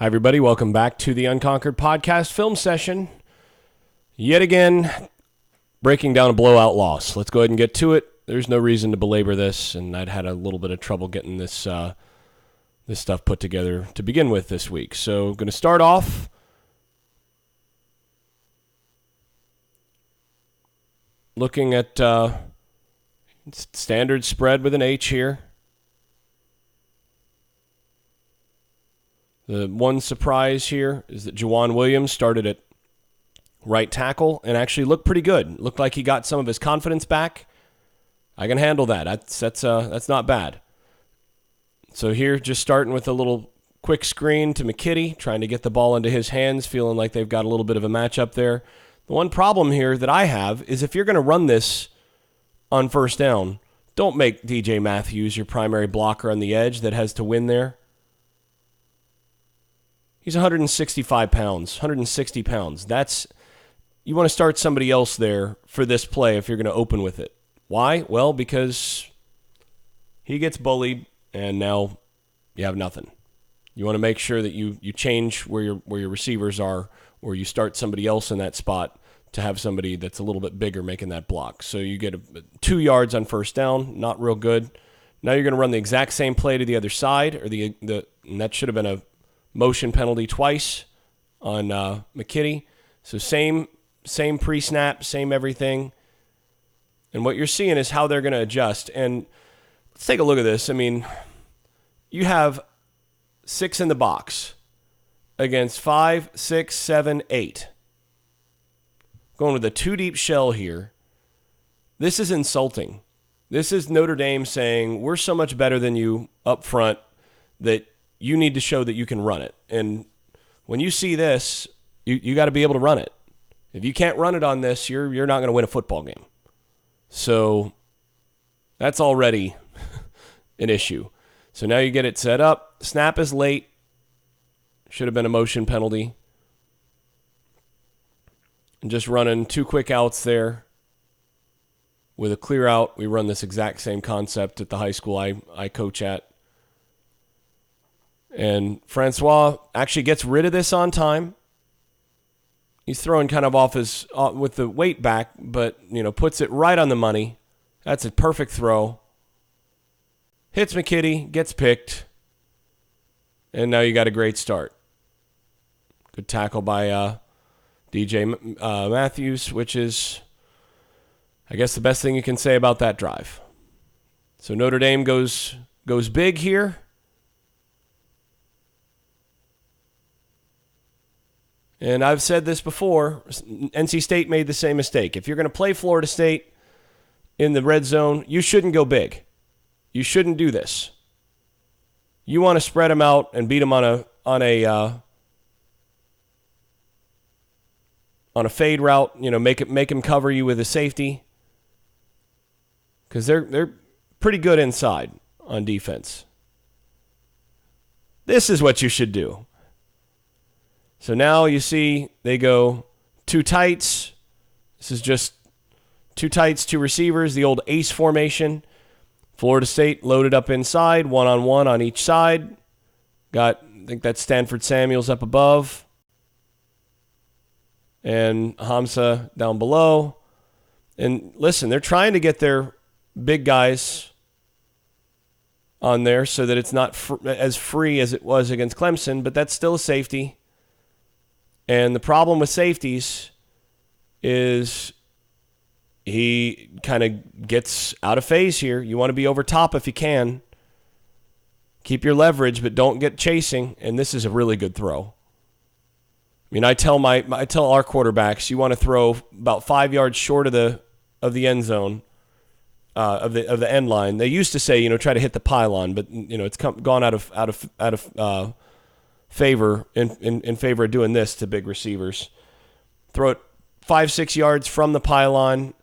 Hi, everybody. Welcome back to the Unconquered Podcast film session. Yet again, breaking down a blowout loss. Let's go ahead and get to it. There's no reason to belabor this, and I'd had a little bit of trouble getting this stuff put together to begin with this week. So I'm going to start off looking at standard spread with an H here. The one surprise here is that Juwan Williams started at right tackle and actually looked pretty good. Looked like he got some of his confidence back. I can handle that. That's not bad. So here, just starting with a little quick screen to McKitty, trying to get the ball into his hands, feeling like they've got a little bit of a matchup there. The one problem here that I have is if you're going to run this on first down, don't make DJ Matthews your primary blocker on the edge that has to win there. He's 165 pounds, 160 pounds. You want to start somebody else there for this play if you're going to open with it. Why? Well, because he gets bullied, and now you have nothing. You want to make sure that you change where your receivers are, or you start somebody else in that spot to have somebody that's a little bit bigger making that block. So you get 2 yards on first down, not real good. Now you're going to run the exact same play to the other side, and that should have been a motion penalty twice on McKitty. So same pre-snap, same everything. And what you're seeing is how they're going to adjust. And let's take a look at this. I mean, you have 6 in the box against 5, 6, 7, 8. Going with a 2-deep shell here. This is insulting. This is Notre Dame saying, we're so much better than you up front that you need to show that you can run it. And when you see this, you got to be able to run it. If you can't run it on this, you're not going to win a football game. So that's already an issue. So now you get it set up. Snap is late. Should have been a motion penalty. And just running 2 quick outs there. With a clear out, we run this exact same concept at the high school I coach at. And Francois actually gets rid of this on time. He's throwing kind of off with the weight back, but puts it right on the money. That's a perfect throw. Hits McKitty, gets picked, and now you got a great start. Good tackle by DJ Matthews, which is, I guess, the best thing you can say about that drive. So Notre Dame goes big here. And I've said this before, NC State made the same mistake. If you're going to play Florida State in the red zone, you shouldn't go big. You shouldn't do this. You want to spread them out and beat them on a fade route. Make them cover you with a safety, because they're pretty good inside on defense. This is what you should do. So now you see they go 2 tights. This is just 2 tights, 2 receivers, the old ace formation. Florida State loaded up inside, 1-on-1 on each side. I think that's Stanford Samuels up above. And Hamza down below. And listen, they're trying to get their big guys on there so that it's not as free as it was against Clemson, but that's still a safety. And the problem with safeties is he kind of gets out of phase here. You want to be over top if you can. Keep your leverage, but don't get chasing. And this is a really good throw. I mean, I tell our quarterbacks, you want to throw about 5 yards short of the end zone, of the end line. They used to say, try to hit the pylon, but it's gone out of favor in favor of doing this to big receivers. Throw it 5-6 yards from the pylon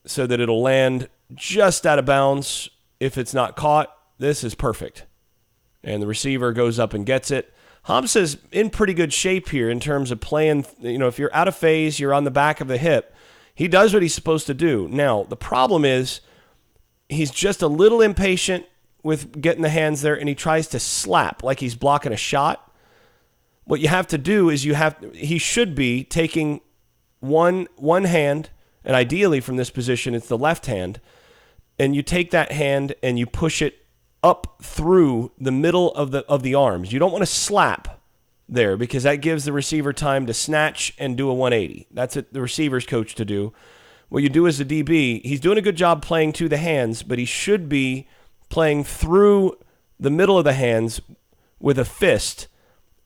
so that it'll land just out of bounds if it's not caught. This is perfect. And the receiver goes up and gets it. Hamza's in pretty good shape here in terms of playing. If you're out of phase, you're on the back of the hip. He does what he's supposed to do. Now, the problem is he's just a little impatient with getting the hands there, and he tries to slap like he's blocking a shot. what you have to do is he should be taking one hand, and ideally from this position, it's the left hand, and you take that hand and you push it up through the middle of the arms. You don't want to slap there because that gives the receiver time to snatch and do a 180. That's what the receiver's coach to do. What you do as a DB, he's doing a good job playing to the hands, but he should be playing through the middle of the hands with a fist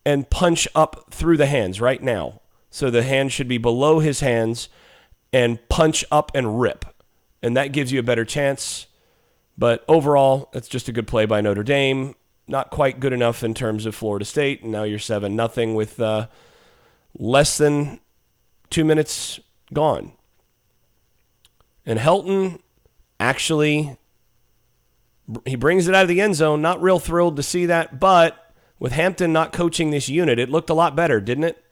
and punch up through the hands right now. So the hand should be below his hands and punch up and rip. And that gives you a better chance. But overall, it's just a good play by Notre Dame. Not quite good enough in terms of Florida State. And now you're 7-0 with less than 2 minutes gone. And Helton actually, he brings it out of the end zone. Not real thrilled to see that. But with Hampton not coaching this unit, it looked a lot better, didn't it?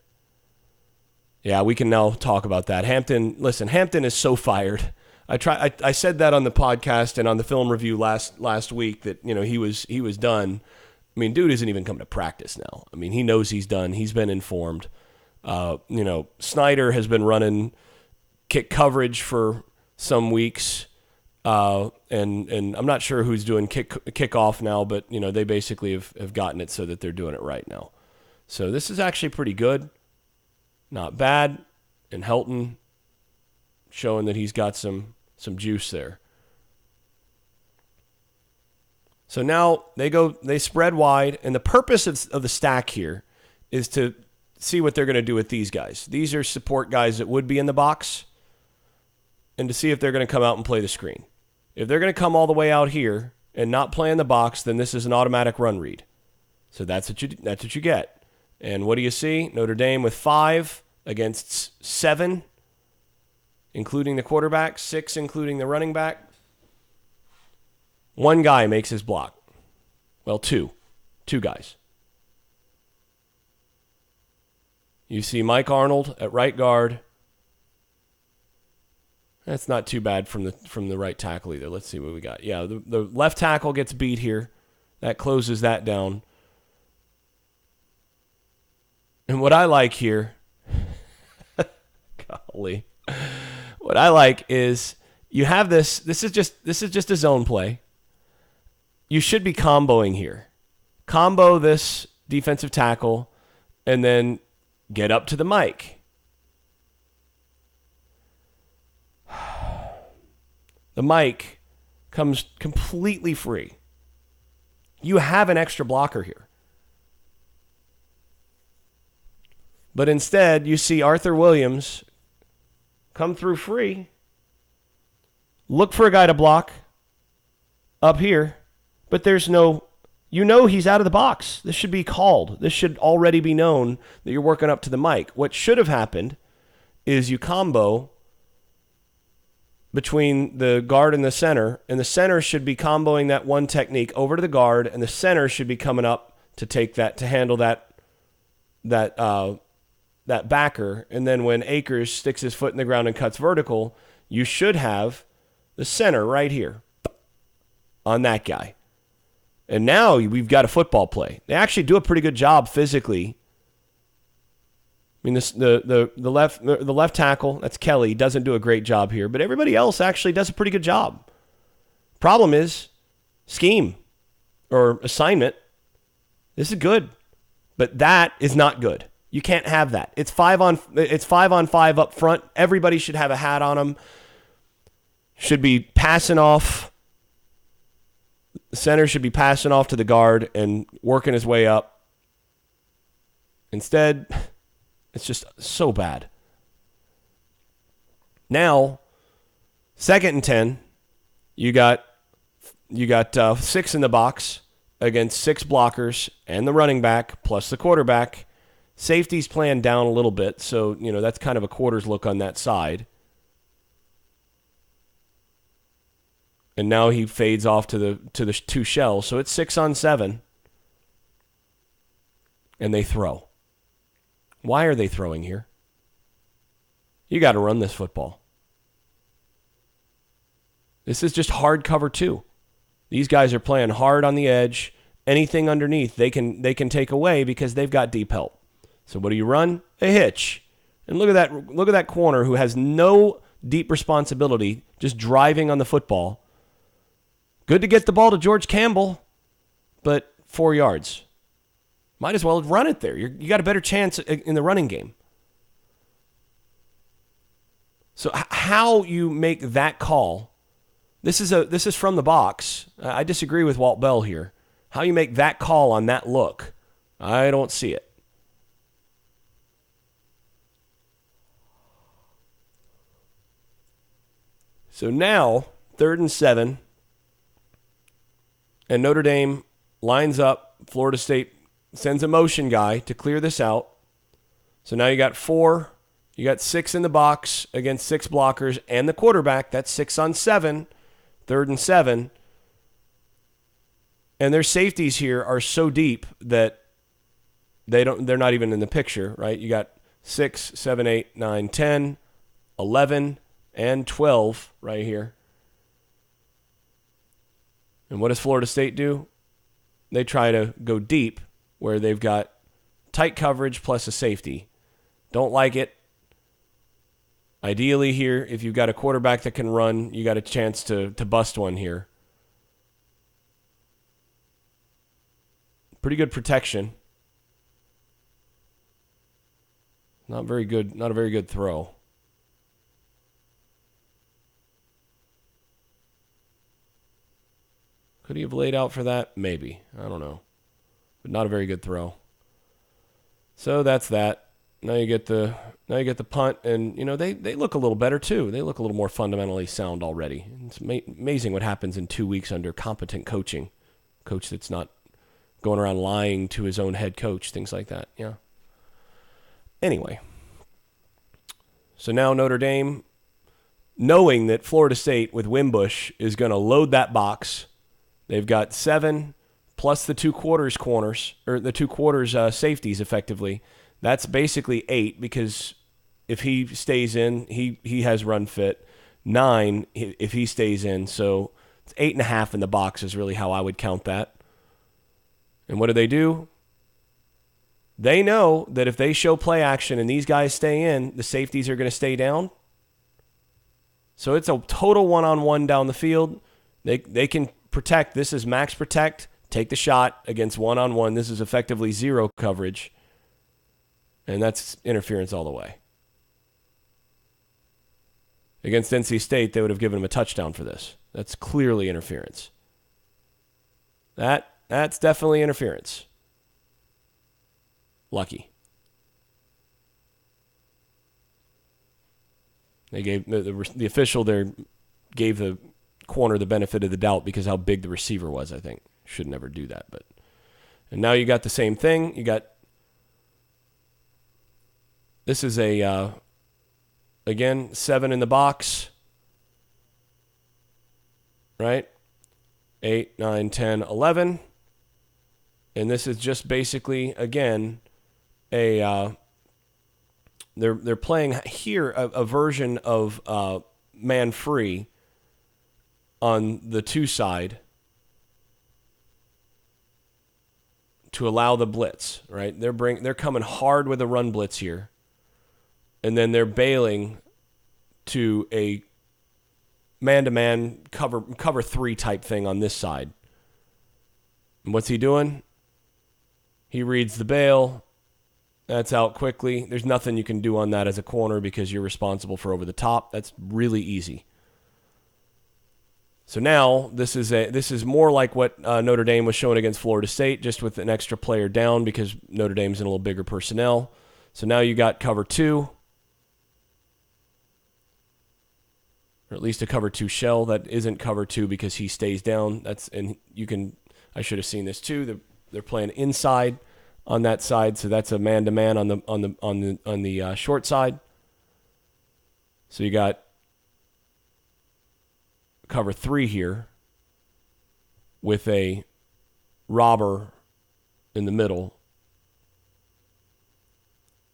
Yeah, we can now talk about that. Hampton is so fired. I said that on the podcast and on the film review last week that, he was done. I mean, dude isn't even coming to practice now. I mean, he knows he's done. He's been informed. Snyder has been running kick coverage for some weeks, and I'm not sure who's doing kickoff now, but they basically have gotten it so that they're doing it right now. So this is actually pretty good, not bad, and Helton showing that he's got some juice there. So now they spread wide, and the purpose of the stack here is to see what they're going to do with these guys. These are support guys that would be in the box, and to see if they're going to come out and play the screen. If they're going to come all the way out here and not play in the box, then this is an automatic run read. So that's what you get. And what do you see? Notre Dame with 5 against 7, including the quarterback, 6 including the running back. One guy makes his block. Well, two guys. You see Mike Arnold at right guard. That's not too bad from the right tackle either. Let's see what we got. Yeah, the left tackle gets beat here. That closes that down. And what I like here, golly, what I like is you have this. This is just a zone play. You should be comboing here. Combo this defensive tackle, and then get up to the mic. The mic comes completely free. You have an extra blocker here. But instead, you see Arthur Williams come through free, look for a guy to block up here, but there's no, he's out of the box. This should be called. This should already be known that you're working up to the mic. What should have happened is you combo between the guard and the center should be comboing that one technique over to the guard, and the center should be coming up to take that, to handle that backer. And then when Akers sticks his foot in the ground and cuts vertical, you should have the center right here on that guy. And now we've got a football play. They actually do a pretty good job physically. I mean, the left tackle, that's Kelly, doesn't do a great job here, but everybody else actually does a pretty good job. Problem is scheme or assignment. This is good, but that is not good. You can't have that. It's 5 on 5 up front. Everybody should have a hat on them. Should be passing off. The center should be passing off to the guard and working his way up. Instead, it's just so bad. Now, 2nd and 10, you got 6 in the box against 6 blockers and the running back plus the quarterback. Safety's playing down a little bit, so that's kind of a quarters look on that side. And now he fades off to the 2 shells, so it's 6 on 7. And they throw. Why are they throwing here? You got to run this football. This is just hard cover 2. These guys are playing hard on the edge. Anything underneath, they can take away because they've got deep help. So what do you run? A hitch. And look at that. Look at that corner who has no deep responsibility, just driving on the football. Good to get the ball to George Campbell, but 4 yards. Might as well run it there. You got a better chance in the running game. So how you make that call? This is from the box. I disagree with Walt Bell here. How you make that call on that look? I don't see it. So now, 3rd and 7, and Notre Dame lines up. Florida State sends a motion guy to clear this out. So now you got 4, you got 6 in the box against 6 blockers and the quarterback. That's 6 on 7, 3rd and 7. And their safeties here are so deep that they're not even in the picture, right? You got 6, 7, 8, 9, 10, 11, and 12 right here. And what does Florida State do? They try to go deep where they've got tight coverage plus a safety. Don't like it. Ideally here, if you've got a quarterback that can run, you got a chance to bust one here. Pretty good protection. Not very good. Not a very good throw. Could he have laid out for that? Maybe. I don't know. But not a very good throw. So that's that. Now you get the punt, and they look a little better too. They look a little more fundamentally sound already. It's amazing what happens in 2 weeks under competent coaching. Coach that's not going around lying to his own head coach, things like that. Yeah. Anyway. So now Notre Dame, knowing that Florida State with Wimbush is going to load that box, they've got 7 plus the 2 quarters corners, or the 2 quarters safeties effectively. That's basically 8 because if he stays in, he has run fit. 9 if he stays in. So it's 8.5 in the box is really how I would count that. And what do? They know that if they show play action and these guys stay in, the safeties are going to stay down. So it's a total one-on-one down the field. They can protect. This is max protect. Take the shot against one-on-one. This is effectively 0 coverage. And that's interference all the way. Against NC State, they would have given him a touchdown for this. That's clearly interference. That's definitely interference. Lucky. They gave the official there gave the corner the benefit of the doubt because how big the receiver was, I think. Should never do that, but and now you got the same thing. You got this is a again 7 in the box. Right? 8, 9, 10, 11. And this is just basically again a they're playing here a version of man free on the 2 side to allow the blitz, right? They're coming hard with a run blitz here. And then they're bailing to a man-to-man cover 3 type thing on this side. And what's he doing? He reads the bail. That's out quickly. There's nothing you can do on that as a corner because you're responsible for over the top. That's really easy. So now this is more like what Notre Dame was showing against Florida State, just with an extra player down because Notre Dame's in a little bigger personnel. So now you got cover 2, or at least a cover 2 shell that isn't cover 2 because he stays down. I should have seen this too. They're playing inside on that side, so that's a man-to-man on the short side. So you got cover 3 here with a robber in the middle,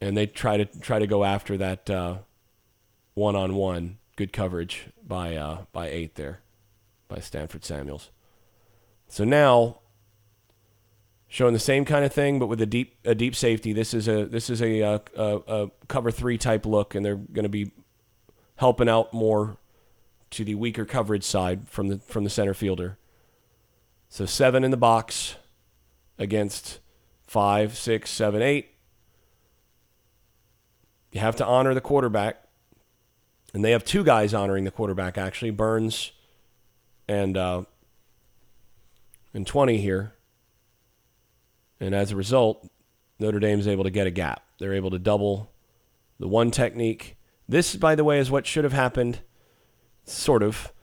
and they try to go after that one-on-one. Good coverage by 8 there by Stanford Samuels. So now showing the same kind of thing, but with a deep safety. This is a cover 3 type look, and they're going to be helping out more to the weaker coverage side from the center fielder. So 7 in the box against 5, 6, 7, 8. You have to honor the quarterback. And they have 2 guys honoring the quarterback, actually, Burns and 20 here. And as a result, Notre Dame's able to get a gap. They're able to double the one technique. This, by the way, is what should have happened, sort of,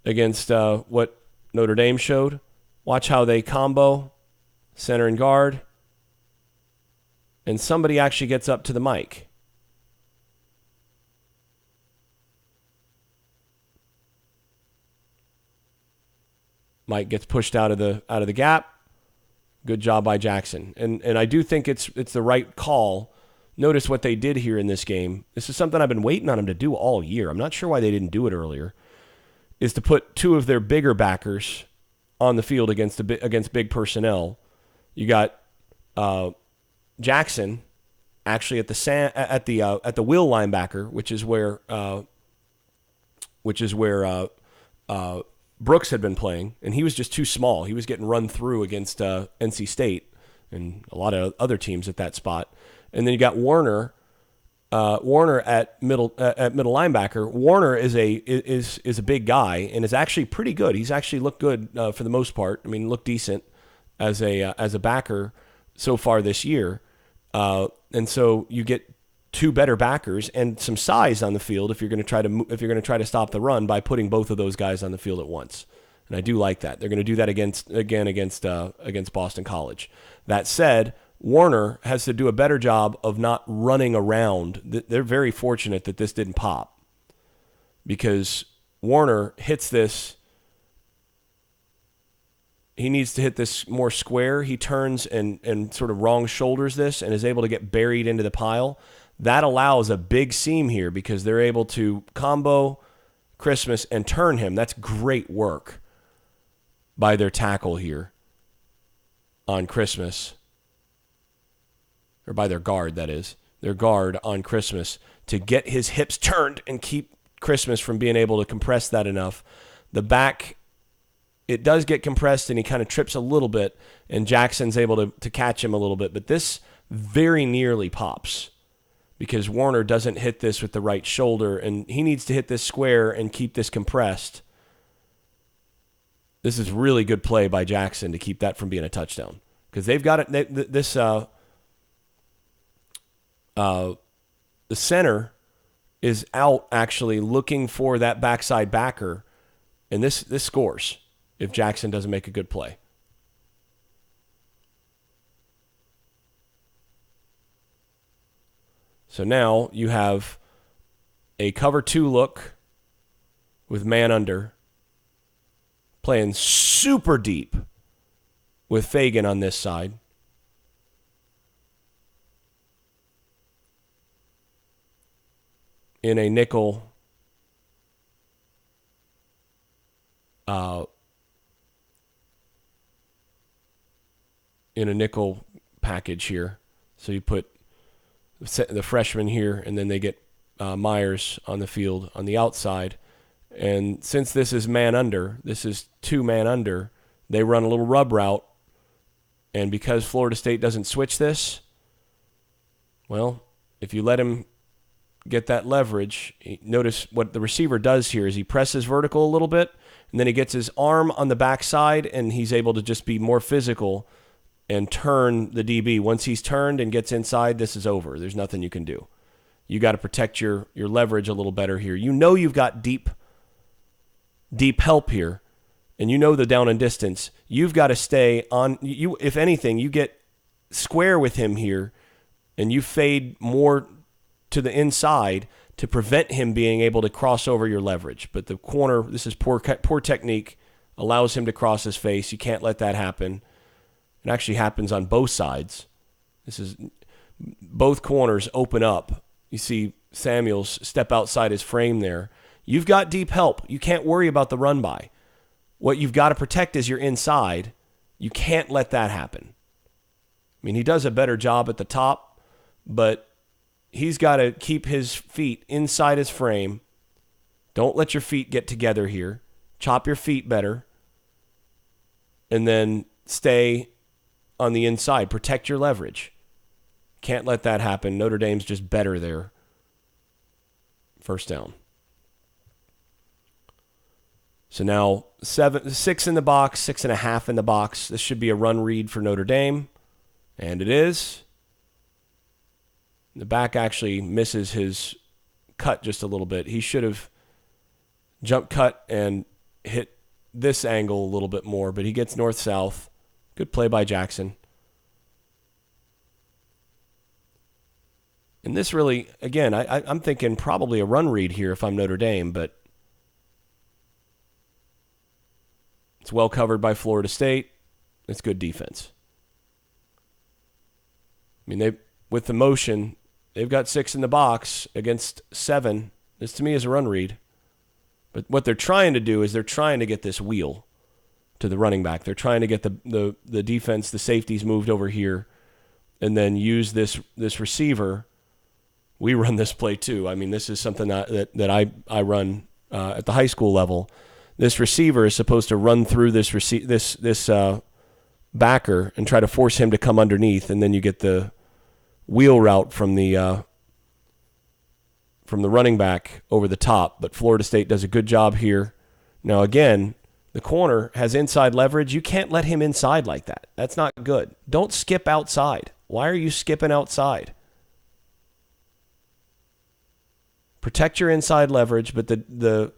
against what Notre Dame showed. Watch how they combo, center and guard, and somebody actually gets up to the mic. Mike gets pushed out of the gap. Good job by Jackson. And I do think it's the right call. Notice what they did here in this game. This is something I've been waiting on them to do all year. I'm not sure why they didn't do it earlier. Is to put 2 of their bigger backers on the field against big personnel. You got Jackson actually at the will linebacker, which is where Brooks had been playing, and he was just too small. He was getting run through against NC State and a lot of other teams at that spot. And then you got Warner at middle linebacker. Warner is a big guy and is actually pretty good. He's actually looked good for the most part. I mean, looked decent as a backer so far this year. And so you get 2 better backers and some size on the field if you're going to try to stop the run by putting both of those guys on the field at once. And I do like that. They're going to do that against Boston College. That said, Warner has to do a better job of not running around. They're very fortunate that this didn't pop, because Warner hits this. He needs to hit this more square. He turns and sort of wrong shoulders this and is able to get buried into the pile. That allows a big seam here because they're able to combo Christmas and turn him. That's great work by their tackle here on Christmas. Or by their guard, that is. Their guard on Christmas to get his hips turned and keep Christmas from being able to compress that enough. The back, it does get compressed and he kind of trips a little bit, and Jackson's able to catch him a little bit. But this very nearly pops because Warner doesn't hit this with the right shoulder, and he needs to hit this square and keep this compressed. This is really good play by Jackson to keep that from being a touchdown, because they've got it. The center is out actually looking for that backside backer, and this scores if Jackson doesn't make a good play. So now you have a cover 2 look with man under, playing super deep with Fagan on this side. In a nickel package here. So you put the freshman here, and then they get Myers on the field on the outside. And since this is man under, this is 2 man under, they run a little rub route. And because Florida State doesn't switch this, well, if you let him get that leverage, notice what the receiver does here is he presses vertical a little bit, and then he gets his arm on the backside, and he's able to just be more physical and turn the DB. Once he's turned and gets inside, this is over. There's nothing you can do. You got to protect your leverage a little better here. You know you've got deep help here, and you know the down and distance. You've got to stay on. You, if anything, you get square with him here, and you fade more to the inside to prevent him being able to cross over your leverage. But the corner, this is poor technique, allows him to cross his face. You can't let that happen. It actually happens on both sides. This is both corners open up. You see Samuels step outside his frame there. You've got deep help. You can't worry about the run by. What you've got to protect is your inside. You can't let that happen. I mean, he does a better job at the top, but he's got to keep his feet inside his frame. Don't let your feet get together here. Chop your feet better. And then stay on the inside. Protect your leverage. Can't let that happen. Notre Dame's just better there. First down. So now 6 in the box, 6.5 in the box. This should be a run read for Notre Dame. And it is. The back actually misses his cut just a little bit. He should have jump cut and hit this angle a little bit more, but he gets north-south. Good play by Jackson. And this really, again, I'm thinking probably a run read here if I'm Notre Dame, but it's well covered by Florida State. It's good defense. I mean, with the motion, they've got 6 in the box against 7. This, to me, is a run read. But what they're trying to do is they're trying to get this wheel to the running back. They're trying to get the defense, the safeties moved over here, and then use this receiver. We run this play too. I mean, this is something that I run at the high school level. This receiver is supposed to run through this backer and try to force him to come underneath, and then you get the wheel route from the running back over the top. But Florida State does a good job here. Now, again, the corner has inside leverage. You can't let him inside like that. That's not good. Don't skip outside. Why are you skipping outside? Protect your inside leverage, but the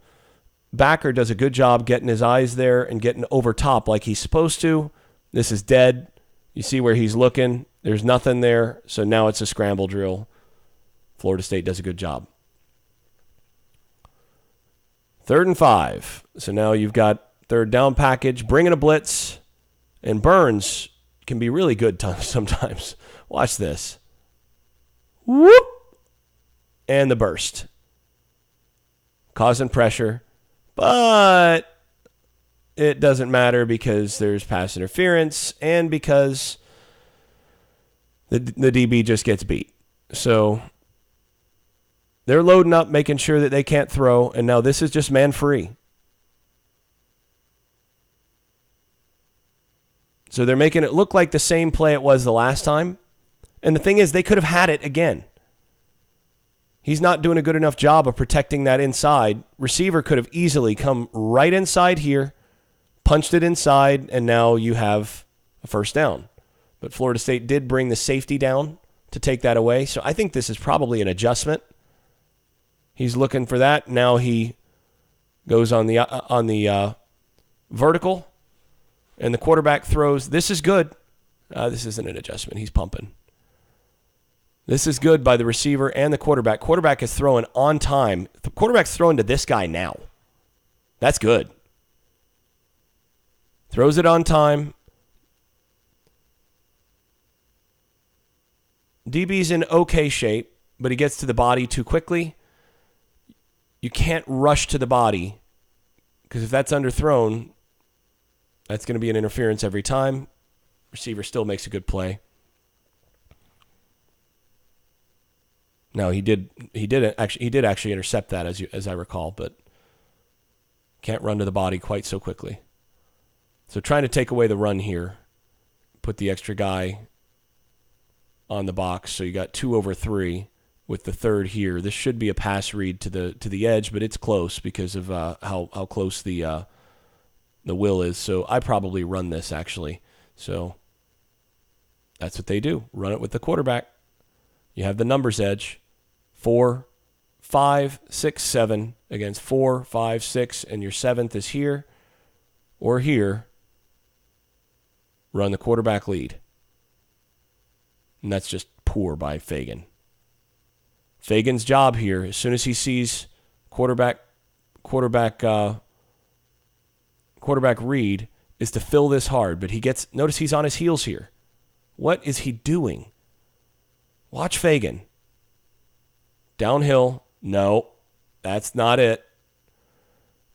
backer does a good job getting his eyes there and getting over top like he's supposed to. This is dead. You see where he's looking. There's nothing there, so now it's a scramble drill. Florida State does a good job. 3rd and 5. So now you've got third down package, bringing a blitz, and Burns can be really good sometimes. Watch this. Whoop! And the burst. Causing pressure, but it doesn't matter because there's pass interference and because the DB just gets beat. So they're loading up, making sure that they can't throw, and now this is just man free. So they're making it look like the same play it was the last time. And the thing is, they could have had it again. He's not doing a good enough job of protecting that inside. Receiver could have easily come right inside here, punched it inside, and now you have a first down. But Florida State did bring the safety down to take that away. So I think this is probably an adjustment. He's looking for that. Now he goes on the vertical, and the quarterback throws. This is good. This isn't an adjustment. He's pumping. This is good by the receiver and the quarterback. Quarterback is throwing on time. The quarterback's throwing to this guy now. That's good. Throws it on time. DB's in okay shape, but he gets to the body too quickly. You can't rush to the body because if that's underthrown, that's going to be an interference every time. Receiver still makes a good play. No, he did actually intercept that as I recall, but can't run to the body quite so quickly. So trying to take away the run here, put the extra guy on the box. So you got 2 over 3 with the third here. This should be a pass read to the edge, but it's close because of how close the will is. So I probably run this actually. So that's what they do. Run it with the quarterback. You have the numbers edge. 4, 5, 6, 7 against 4, 5, 6, and your 7th is here or here. Run the quarterback lead. And that's just poor by Fagan. Fagan's job here, as soon as he sees quarterback read, is to fill this hard. But notice he's on his heels here. What is he doing? Watch Fagan. Downhill. No, that's not it.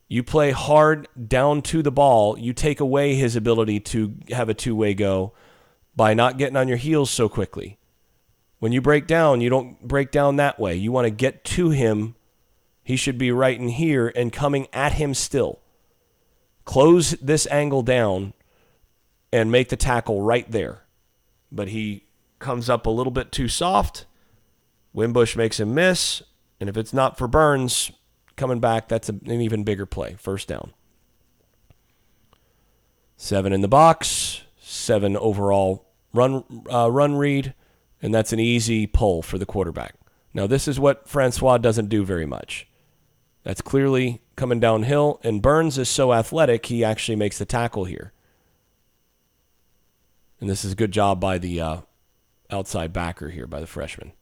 You play hard down to the ball. You take away his ability to have a two-way go. by not getting on your heels so quickly. When you break down, you don't break down that way. You want to get to him. He should be right in here and coming at him still. Close this angle down and make the tackle right there. But he comes up a little bit too soft. Wimbush makes him miss. And if it's not for Burns coming back, that's an even bigger play. First down. 7 in the box. 7 overall run read. And that's an easy pull for the quarterback. Now, this is what Francois doesn't do very much. That's clearly coming downhill. And Burns is so athletic, he actually makes the tackle here. And this is a good job by the outside backer here, by the freshman.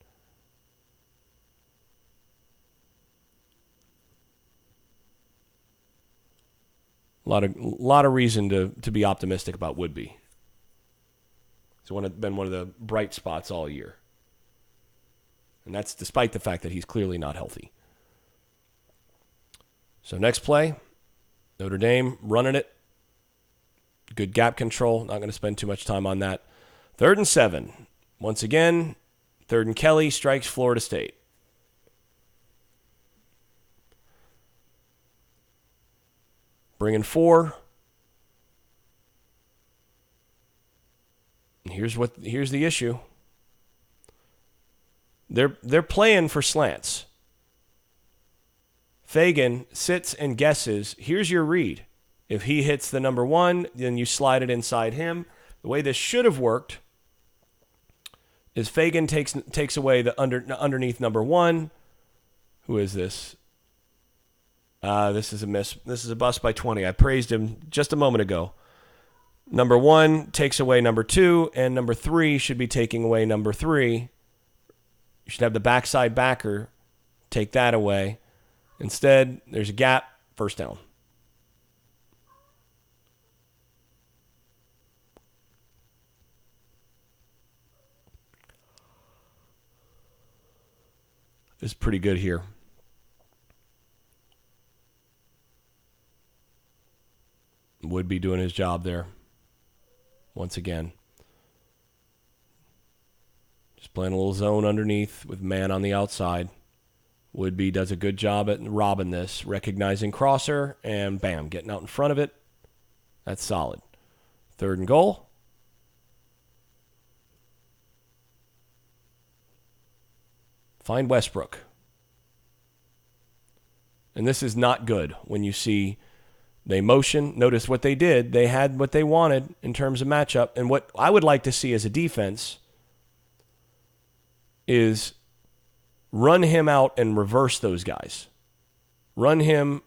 A lot of reason to be optimistic about Woodby. It's been one of the bright spots all year. And that's despite the fact that he's clearly not healthy. So next play, Notre Dame running it. Good gap control. Not going to spend too much time on that. 3rd and 7. Once again, 3rd and Kelly strikes Florida State. Bringing 4. And here's the issue. They're playing for slants. Fagan sits and guesses. Here's your read. If he hits the number 1, then you slide it inside him. The way this should have worked is Fagan takes away the underneath number 1. Who is this? This is a miss. This is a bust by 20. I praised him just a moment ago. Number 1 takes away number 2, and number 3 should be taking away number 3. You should have the backside backer take that away. Instead, there's a gap, first down. It's pretty good here. Would be doing his job there. Once again. Just playing a little zone underneath with man on the outside. Woodby does a good job at robbing this, recognizing crosser, and bam, getting out in front of it. That's solid. 3rd and goal. Find Westbrook. And this is not good when you see they motion. Notice what they did. They had what they wanted in terms of matchup. And what I would like to see as a defense is run him out and reverse those guys. Run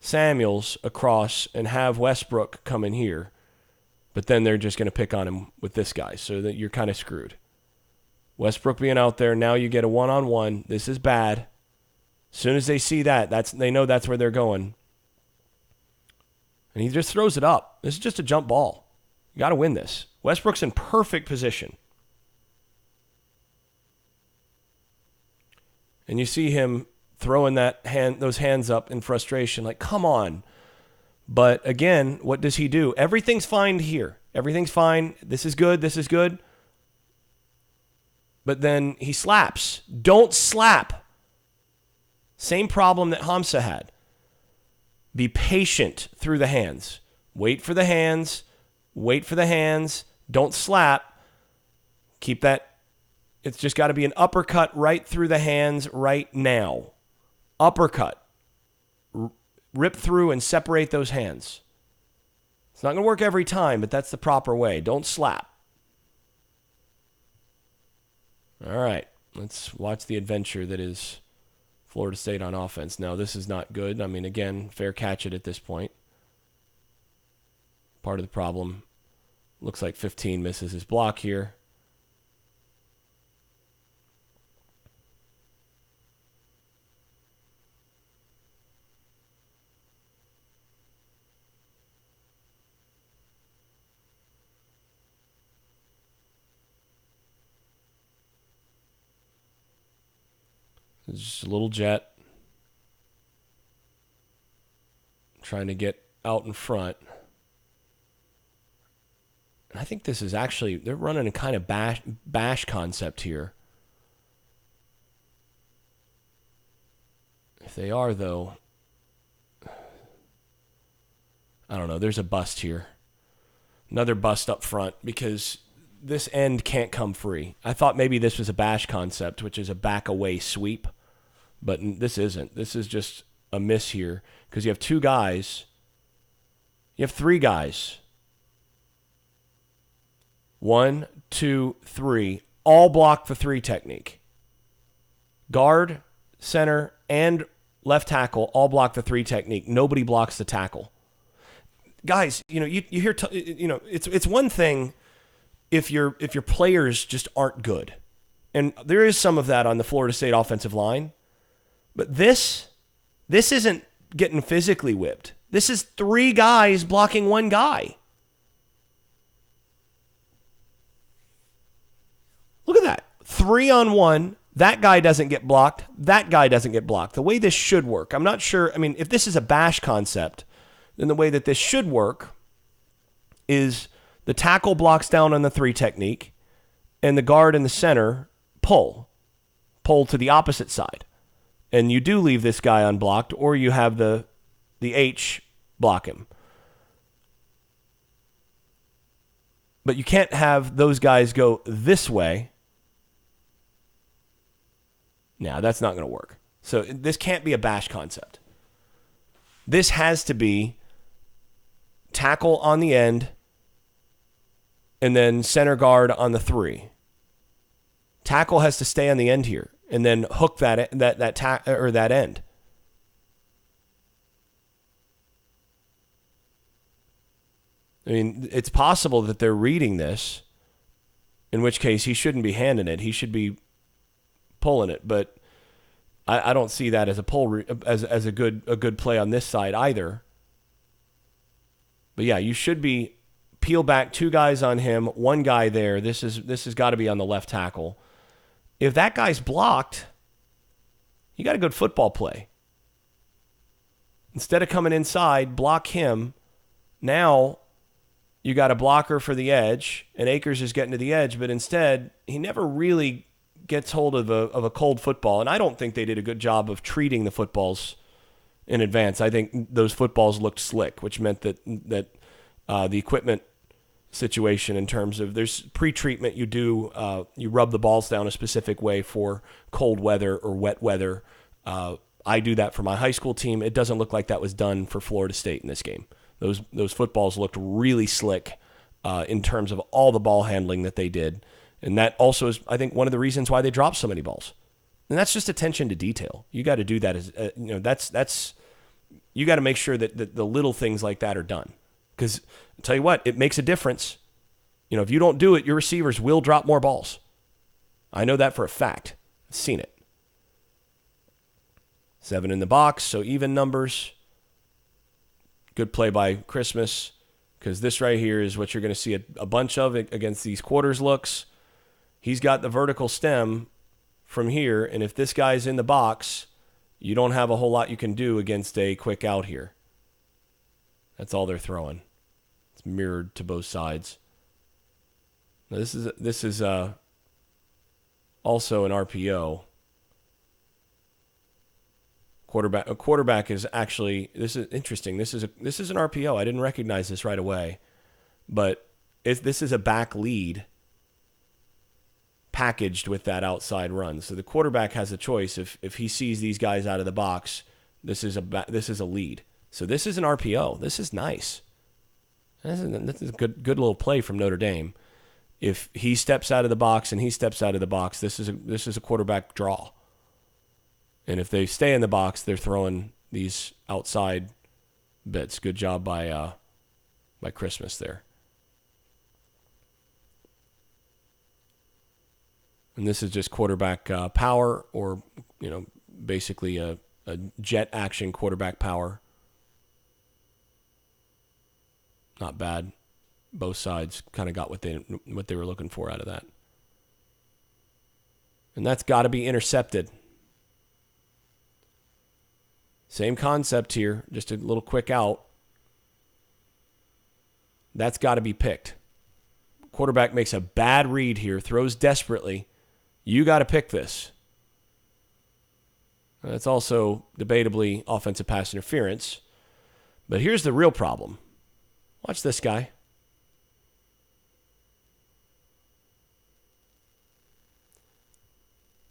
Samuels across and have Westbrook come in here. But then they're just going to pick on him with this guy so that you're kind of screwed. Westbrook being out there, now you get a one-on-one. This is bad. As soon as they see that, they know that's where they're going. And he just throws it up. This is just a jump ball. You got to win this. Westbrook's in perfect position. And you see him throwing those hands up in frustration, like, come on. But again, what does he do? Everything's fine here. Everything's fine. This is good. This is good. But then he slaps. Don't slap. Same problem that Hamza had. Be patient through the hands. Wait for the hands. Wait for the hands. Don't slap. Keep that. It's just got to be an uppercut right through the hands right now. Uppercut. Rip through and separate those hands. It's not going to work every time, but that's the proper way. Don't slap. All right. Let's watch the adventure that is Florida State on offense. Now, this is not good. I mean, again, fair catch it at this point. Part of the problem. Looks like 15 misses his block here. Just a little jet. Trying to get out in front. I think this is actually, they're running a kind of bash concept here. If they are, though, I don't know. There's a bust here. Another bust up front because this end can't come free. I thought maybe this was a bash concept, which is a back away sweep, but this isn't. This is just a miss here because you have two guys. You have three guys. 1, 2, 3. All block the three technique. Guard, center, and left tackle all block the three technique. Nobody blocks the tackle. Guys, you hear, it's one thing if your players just aren't good. And there is some of that on the Florida State offensive line. But this isn't getting physically whipped. This is three guys blocking one guy. Look at that. 3-on-1. That guy doesn't get blocked. That guy doesn't get blocked. The way this should work, I'm not sure. I mean, if this is a bash concept, then the way that this should work is the tackle blocks down on the three technique, and the guard and the center pull to the opposite side. And you do leave this guy unblocked, or you have the H block him. But you can't have those guys go this way. Now, that's not going to work. So this can't be a bash concept. This has to be tackle on the end and then center guard on the three. Tackle has to stay on the end here and then hook that end. I mean, it's possible that they're reading this, in which case he shouldn't be handing it. He should be pulling it, but I don't see that as a pull as a good play on this side either. But yeah, you should be peel back, two guys on him, one guy there. This has got to be on the left tackle. If that guy's blocked, you got a good football play. Instead of coming inside, block him. Now you got a blocker for the edge, and Akers is getting to the edge, but instead he never really gets hold of a cold football. And I don't think they did a good job of treating the footballs in advance. I think those footballs looked slick, which meant that the equipment situation in terms of there's pre-treatment you do, you rub the balls down a specific way for cold weather or wet weather. I do that for my high school team. It doesn't look like that was done for Florida State in this game. Those footballs looked really slick in terms of all the ball handling that they did. And that also is, I think, one of the reasons why they dropped so many balls. And that's just attention to detail. You got to do that as that's you got to make sure that the little things like that are done. Because I'll tell you what, it makes a difference. If you don't do it, your receivers will drop more balls. I know that for a fact. I've seen it. 7 in the box, so even numbers. Good play by Christmas, because this right here is what you're going to see a bunch of against these quarters looks. He's got the vertical stem from here, and if this guy's in the box, you don't have a whole lot you can do against a quick out here. That's all they're throwing. It's mirrored to both sides. Now this is also an RPO. A quarterback is actually, this is interesting. This is an RPO. I didn't recognize this right away, but this is a back lead packaged with that outside run. So the quarterback has a choice. If he sees these guys out of the box, this is a lead. So this is an RPO. This is nice. This is a good little play from Notre Dame. If he steps out of the box and he steps out of the box, this is a quarterback draw. And if they stay in the box, they're throwing these outside bits. Good job by Christmas there. And this is just quarterback power, or basically a jet action quarterback power. Not bad. Both sides kind of got what they were looking for out of that. And that's got to be intercepted. Same concept here, just a little quick out. That's got to be picked. Quarterback makes a bad read here, throws desperately. You got to pick this. That's also debatably offensive pass interference. But here's the real problem. Watch this guy.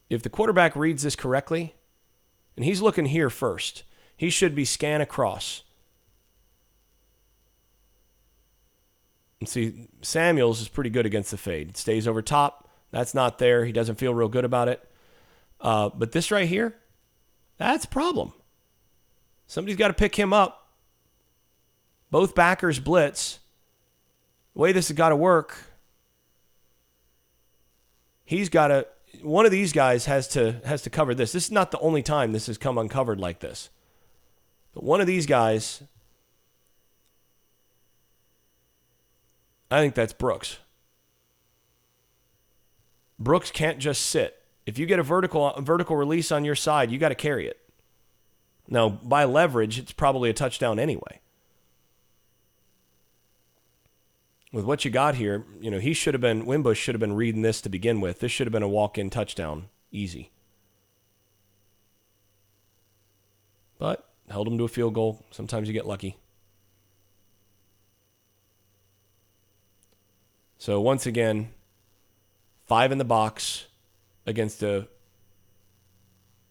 If the quarterback reads this correctly, and he's looking here first, he should be scan across. And see, Samuels is pretty good against the fade. It stays over top. That's not there. He doesn't feel real good about it. But this right here, that's a problem. Somebody's got to pick him up. Both backers blitz. The way this has got to work, one of these guys has to cover this. This is not the only time this has come uncovered like this. But one of these guys, I think that's Brooks. Brooks can't just sit. If you get a vertical release on your side, you got to carry it. Now, by leverage, it's probably a touchdown anyway. With what you got here, Wimbush should have been reading this to begin with. This should have been a walk-in touchdown. Easy. But held him to a field goal. Sometimes you get lucky. So once again, 5 in the box against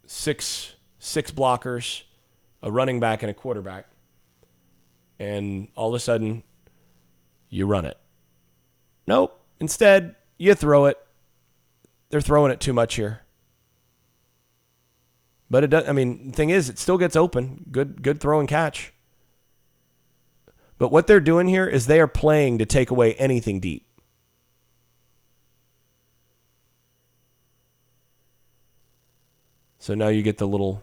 six blockers, a running back and a quarterback. And all of a sudden, you run it. Nope. Instead, you throw it. They're throwing it too much here. But it does. The thing is, it still gets open. Good throw and catch. But what they're doing here is they are playing to take away anything deep. So now you get the little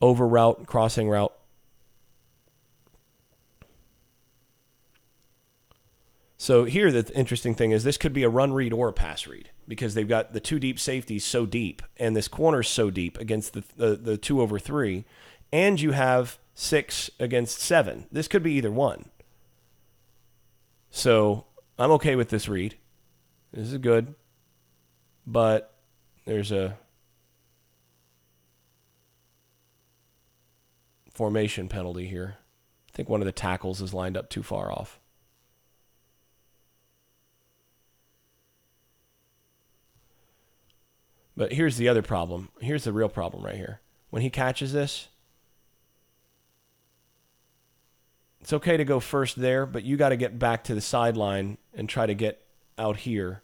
over route, crossing route. So here, the interesting thing is this could be a run read or a pass read because they've got the 2 deep safeties so deep and this corner's so deep against the 2 over 3, and you have 6 against 7. This could be either one. So I'm okay with this read. This is good. But there's a formation penalty here. I think one of the tackles is lined up too far off. But here's the other problem. Here's the real problem right here. When he catches this, it's okay to go first there, but you got to get back to the sideline and try to get out here.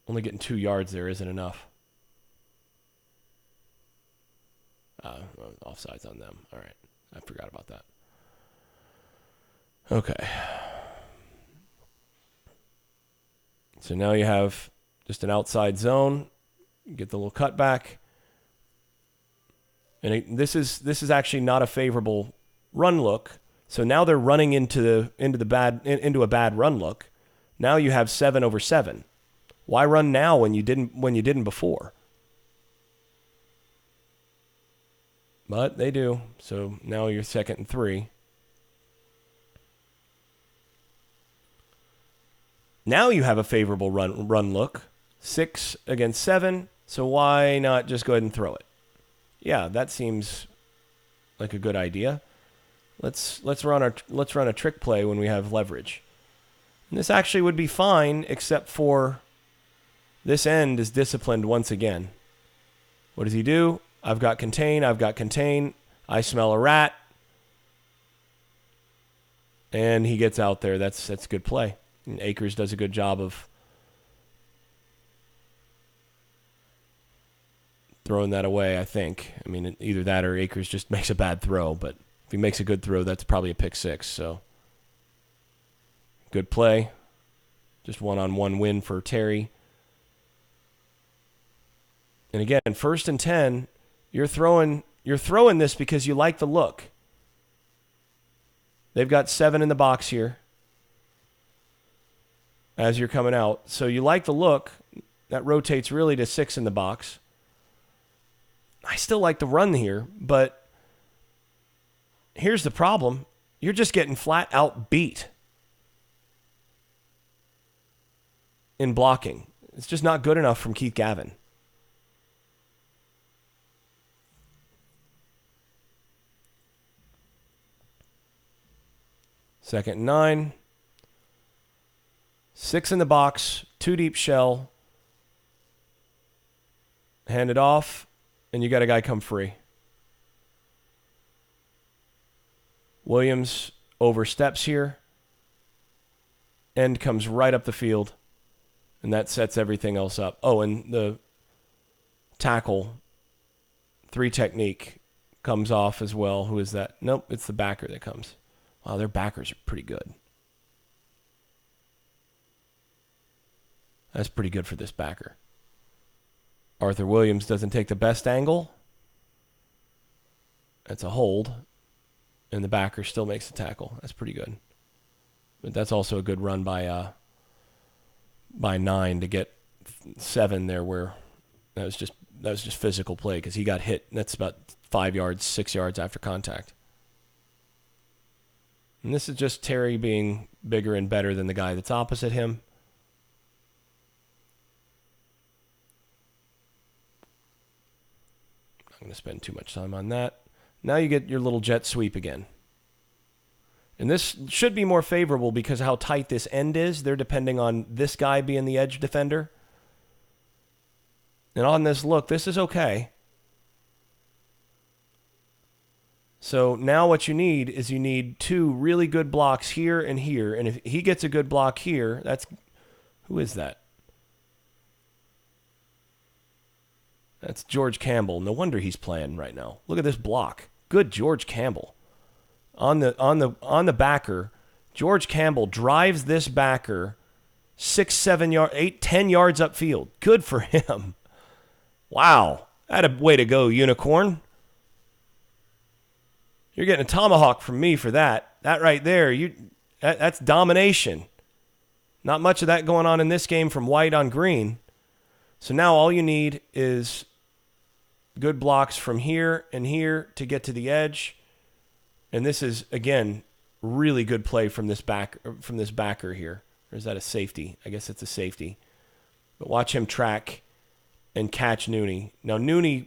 Only getting 2 yards there isn't enough. Offsides on them. All right. I forgot about that. Okay. So now you have just an outside zone. You get the little cutback. And this is actually not a favorable run look. So now they're running into a bad run look. Now you have 7 over 7. Why run now when you didn't before? But they do. So now you're 2nd and 3. Now you have a favorable run look. 6 against 7. So why not just go ahead and throw it? Yeah, that seems like a good idea. Let's run a trick play when we have leverage. And this actually would be fine, except for this end is disciplined once again. What does he do? I've got contain. I smell a rat. And he gets out there. That's a good play. And Akers does a good job of throwing that away, I think. Either that or Akers just makes a bad throw. But if he makes a good throw, that's probably a pick 6. So good play. Just one-on-one win for Terry. And again, 1st and 10, you're throwing this because you like the look. They've got 7 in the box here as you're coming out. So you like the look. That rotates really to 6 in the box. I still like the run here, but here's the problem. You're just getting flat out beat in blocking. It's just not good enough from Keith Gavin. Second and 9. 6 in the box. 2 deep shell. Hand it off, and you got a guy come free. Williams oversteps here. End comes right up the field, and that sets everything else up. Oh, and the tackle, 3 technique, comes off as well. Who is that? Nope, it's the backer that comes. Wow, their backers are pretty good. That's pretty good for this backer. Arthur Williams doesn't take the best angle. That's a hold. And the backer still makes the tackle. That's pretty good. But that's also a good run by 9 to get 7 there, where that was just physical play because he got hit. That's about 5 yards, 6 yards after contact. And this is just Terry being bigger and better than the guy that's opposite him. I'm going to spend too much time on that. Now you get your little jet sweep again. And this should be more favorable because of how tight this end is. They're depending on this guy being the edge defender. And on this look, this is okay. So now what you need is 2 really good blocks here and here. And if he gets a good block here, that's... Who is that? That's George Campbell. No wonder he's playing right now. Look at this block. Good George Campbell. On the backer, George Campbell drives this backer 6, 7 yards, 8, 10 yards upfield. Good for him. Wow. That a way to go, Unicorn. You're getting a tomahawk from me for that. That right there, that's domination. Not much of that going on in this game from white on green. So now all you need is good blocks from here and here to get to the edge. And this is, again, really good play from this backer here. Or is that a safety? I guess it's a safety. But watch him track and catch Nooney. Now, Nooney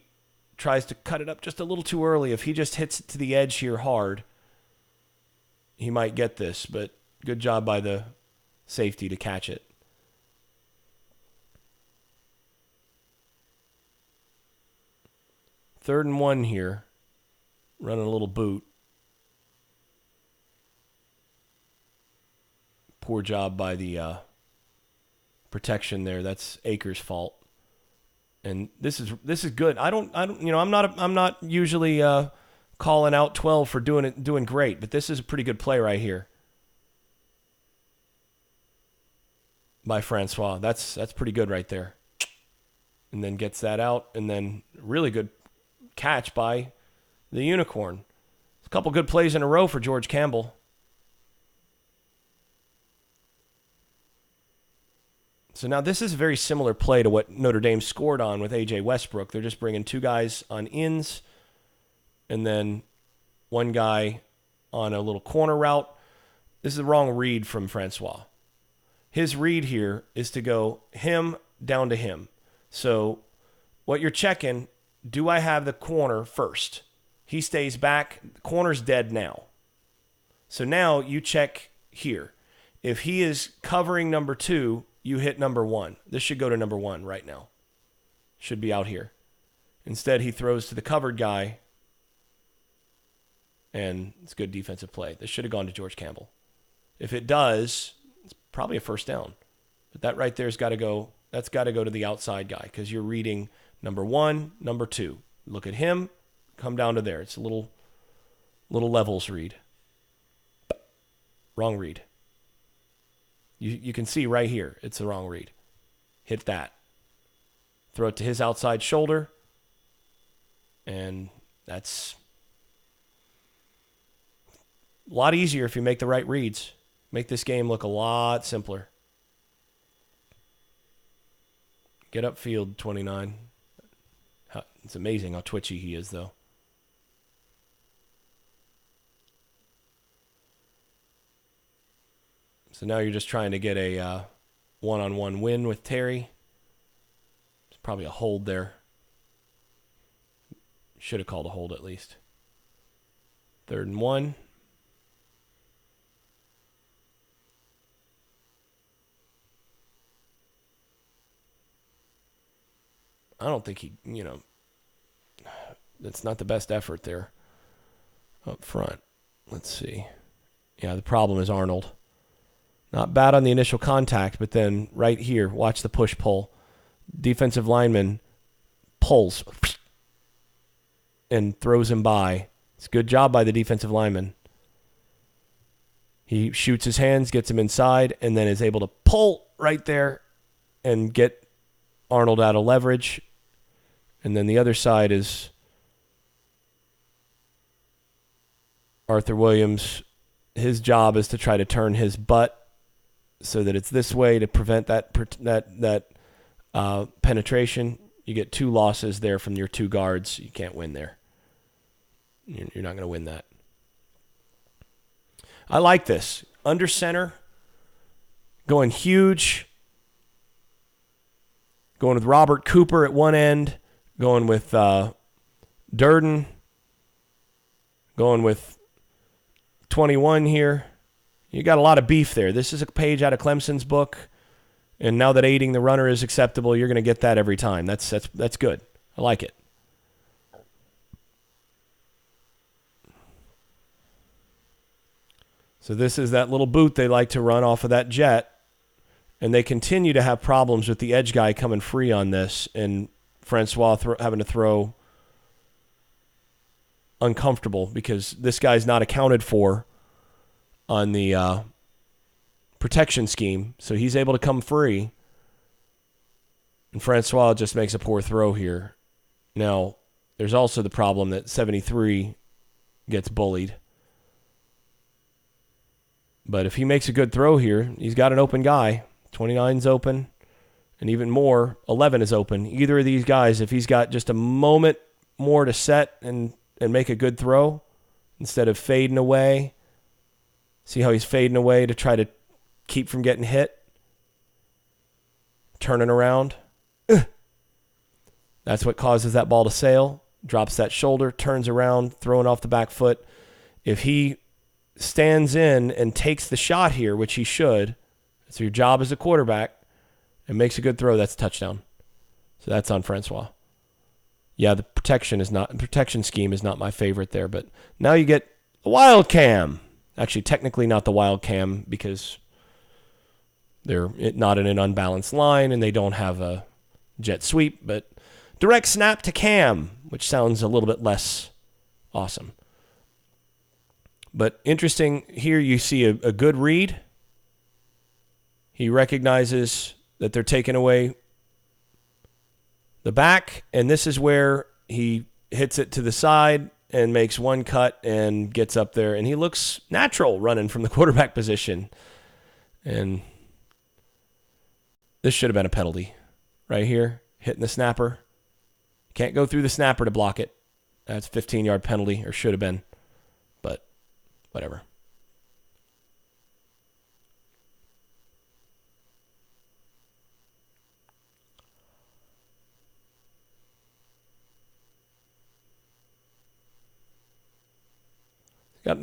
tries to cut it up just a little too early. If he just hits it to the edge here hard, he might get this. But good job by the safety to catch it. Third and 1 here. Running a little boot. Poor job by the protection there. That's Akers' fault. And this is good. I'm not usually calling out 12 for doing great, but this is a pretty good play right here by Francois. That's pretty good right there. And then gets that out, and then really good catch by the Unicorn. A couple good plays in a row for George Campbell. So now this is a very similar play to what Notre Dame scored on with A.J. Westbrook. They're just bringing 2 guys on ins and then 1 guy on a little corner route. This is the wrong read from Francois. His read here is to go him down to him. So what you're checking, do I have the corner first? He stays back. The corner's dead now. So now you check here. If he is covering number 2, you hit number 1. This should go to number 1 right now. Should be out here. Instead, he throws to the covered guy, and it's good defensive play. This should have gone to George Campbell. If it does, it's probably a first down. But that right there's got to go. That's got to go to the outside guy because you're reading number 1, number 2. Look at him, come down to there. It's a little levels read. Wrong read. You can see right here, it's the wrong read. Hit that. Throw it to his outside shoulder. And that's a lot easier if you make the right reads. Make this game look a lot simpler. Get upfield, 29. It's amazing how twitchy he is, though. So now you're just trying to get a one-on-one win with Terry. It's probably a hold there. Should have called a hold at least. 3rd and 1. I don't think he, that's not the best effort there up front. Let's see. Yeah, the problem is Arnold. Not bad on the initial contact, but then right here, watch the push-pull. Defensive lineman pulls and throws him by. It's a good job by the defensive lineman. He shoots his hands, gets him inside, and then is able to pull right there and get Arnold out of leverage. And then the other side is Arthur Williams. His job is to try to turn his butt so that it's this way to prevent that penetration. You get 2 losses there from your 2 guards. You can't win there. You're not going to win that. I like this. Under center, going huge, going with Robert Cooper at one end, going with Durden, going with 21 here. You got a lot of beef there. This is a page out of Clemson's book, and now that aiding the runner is acceptable, you're going to get that every time. That's good. I like it. So this is that little boot they like to run off of that jet, and they continue to have problems with the edge guy coming free on this, and Francois having to throw uncomfortable because this guy's not accounted for on the protection scheme, so he's able to come free, and Francois just makes a poor throw here. Now, there's also the problem that 73 gets bullied. But if he makes a good throw here, he's got an open guy. 29's open, and even more, 11 is open. Either of these guys, if he's got just a moment more to set and make a good throw instead of fading away, see how he's fading away to try to keep from getting hit? Turning around. That's what causes that ball to sail. Drops that shoulder, turns around, throwing off the back foot. If he stands in and takes the shot here, which he should, so your job as a quarterback, and makes a good throw, that's a touchdown. So that's on Francois. Yeah, the protection scheme is not my favorite there, but now you get a wild cam. Actually, technically not the wild cam because they're not in an unbalanced line and they don't have a jet sweep, but direct snap to cam, which sounds a little bit less awesome. But interesting, here you see a good read. He recognizes that they're taking away the back, and this is where he hits it to the side and makes one cut and gets up there, and he looks natural running from the quarterback position. And this should have been a penalty right here, hitting the snapper. Can't go through the snapper to block it. That's a 15-yard penalty, or should have been, but whatever.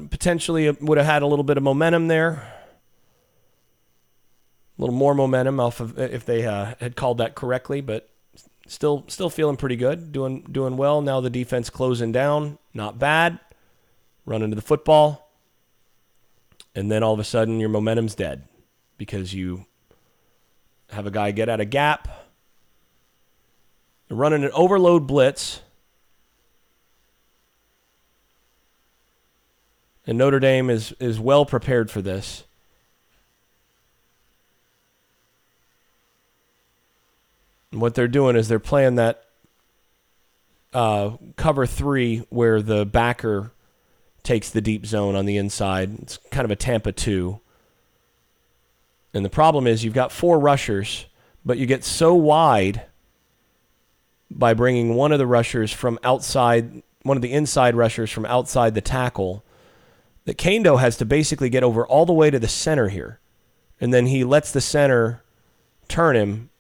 Potentially would have had a little bit of momentum there. A little more momentum off of if they had called that correctly, but still feeling pretty good, doing well. Now the defense closing down, not bad. Run into the football, and then all of a sudden your momentum's dead because you have a guy get out of gap. You're running an overload blitz. And Notre Dame is well prepared for this. And what they're doing is they're playing that cover 3 where the backer takes the deep zone on the inside. It's kind of a Tampa 2. And the problem is you've got 4 rushers, but you get so wide by bringing one of the rushers from outside, one of the inside rushers from outside the tackle, that Kendo has to basically get over all the way to the center here and then he lets the center turn him,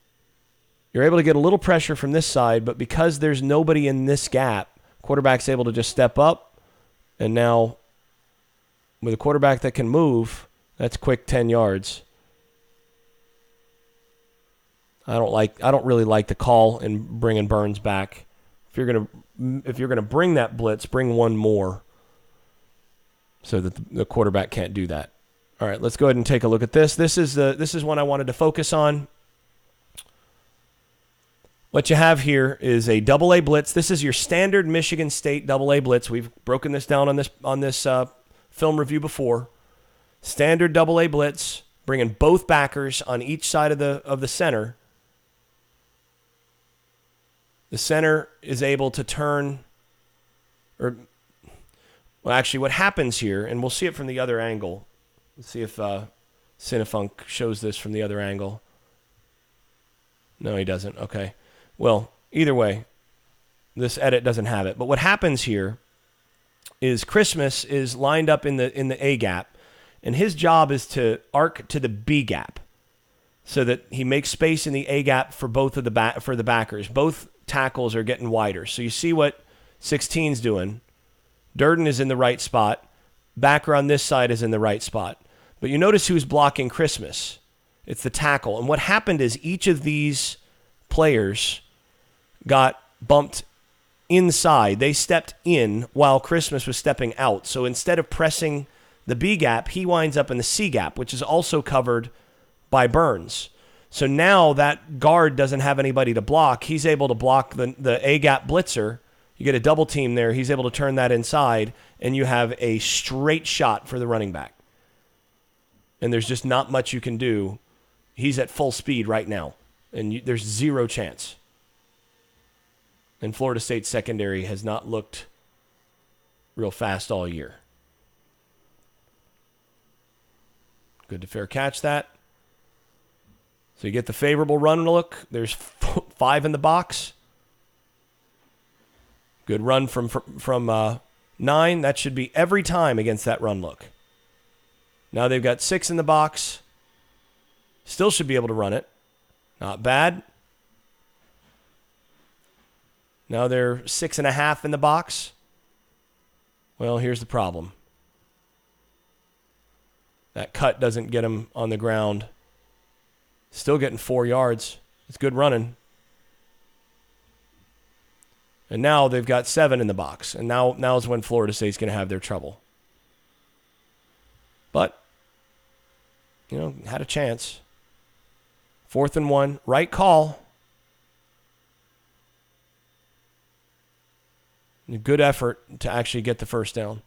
you're able to get a little pressure from this side, but because there's nobody in this gap, quarterback's able to just step up, and now with a quarterback that can move, that's quick 10 yards. I don't really like the call in bringing Burns back. If you're gonna bring that blitz, bring one more, so that the quarterback can't do that. All right, let's go ahead and take a look at this. This is one I wanted to focus on. What you have here is a double-A blitz. This is your standard Michigan State double-A blitz. We've broken this down on this film review before. Standard double-A blitz, bringing both backers on each side of the center. The center is able to turn, actually what happens here, and we'll see it from the other angle. Let's see if Cinefunk shows this from the other angle. No, he doesn't. Okay. Well, either way, this edit doesn't have it. But what happens here is Christmas is lined up in the A gap, and his job is to arc to the B gap, so that he makes space in the A gap for both of the backers. Both tackles are getting wider. So you see what 16's doing. Durden is in the right spot. Backer on this side is in the right spot. But you notice who's blocking Christmas. It's the tackle. And what happened is each of these players got bumped inside. They stepped in while Christmas was stepping out. So instead of pressing the B gap, he winds up in the C gap, which is also covered by Burns. So now that guard doesn't have anybody to block. He's able to block the A gap blitzer. You get a double team there. He's able to turn that inside, and you have a straight shot for the running back. And there's just not much you can do. He's at full speed right now, and there's zero chance. And Florida State's secondary has not looked real fast all year. Good to fair catch that. So you get the favorable run look. There's 5 in the box. Good run from 9. That should be every time against that run look. Now they've got 6 in the box. Still should be able to run it. Not bad. Now they're 6.5 in the box. Well, here's the problem. That cut doesn't get him on the ground. Still getting 4 yards. It's good running. And now they've got 7 in the box. And now is when Florida State's going to have their trouble. But, had a chance. 4th and 1. Right call. A good effort to actually get the first down.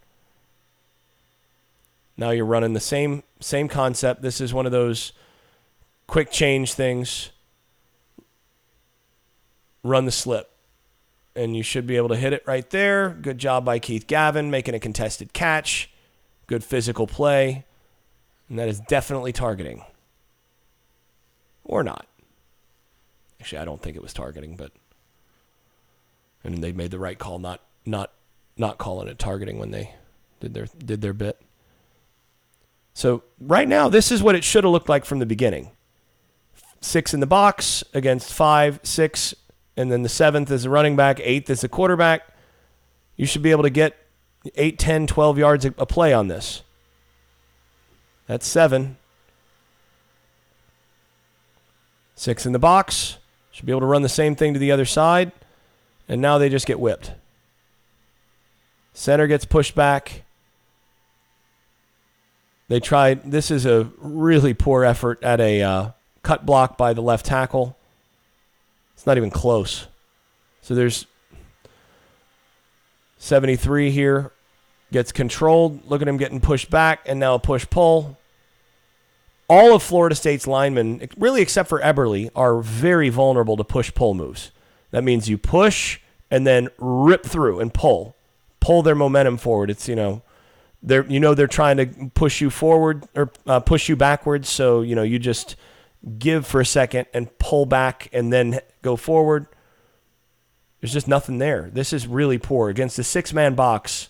Now you're running the same concept. This is one of those quick change things. Run the slip. And you should be able to hit it right there. Good job by Keith Gavin making a contested catch. Good physical play. And that is definitely targeting. Or not. Actually, I don't think it was targeting, but and they made the right call not calling it targeting when they did their bit. So right now, this is what it should have looked like from the beginning. 6 in the box against 5, 6, and then the 7th is a running back, 8th is a quarterback. You should be able to get 8, 10, 12 yards a play on this. That's 7. 6 in the box. Should be able to run the same thing to the other side. And now they just get whipped. Center gets pushed back. They tried. This is a really poor effort at a cut block by the left tackle. It's not even close. So there's 73 here. Gets controlled. Look at him getting pushed back, and now a push-pull. All of Florida State's linemen, really except for Eberle, are very vulnerable to push-pull moves. That means you push and then rip through and pull their momentum forward. It's they're trying to push you forward or push you backwards. So you just give for a second and pull back and then go forward. There's just nothing there. This is really poor against a 6-man box.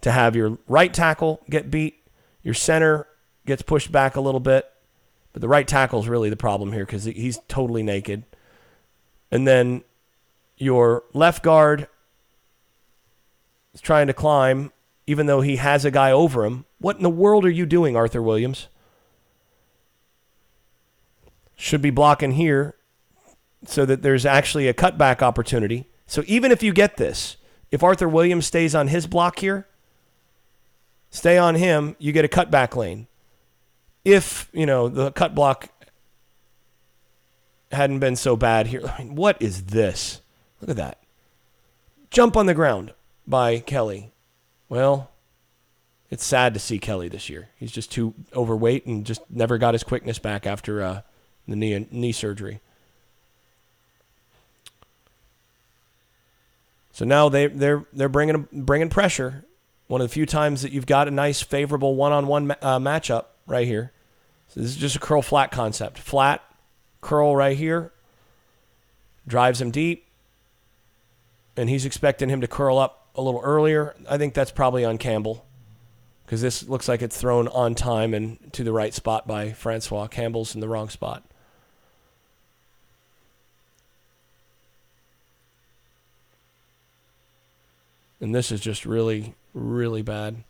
To have your right tackle get beat, your center gets pushed back a little bit, But the right tackle is really the problem here because he's totally naked. And then your left guard is trying to climb, even though he has a guy over him. What in the world are you doing, Arthur Williams? Should be blocking here so that there's actually a cutback opportunity. So even if you get this, if Arthur Williams stays on his block here, stay on him, you get a cutback lane. If, the cut block hadn't been so bad here. I mean, what is this? Look at that. Jump on the ground by Kelly. Well, it's sad to see Kelly this year. He's just too overweight and just never got his quickness back after the knee surgery. So now they're bringing pressure. One of the few times that you've got a nice favorable one-on-one matchup right here. So this is just a curl flat concept. Flat, curl right here. Drives him deep. And he's expecting him to curl up a little earlier. I think that's probably on Campbell. Because this looks like it's thrown on time and to the right spot by Francois. Campbell's in the wrong spot. And this is just really, really bad.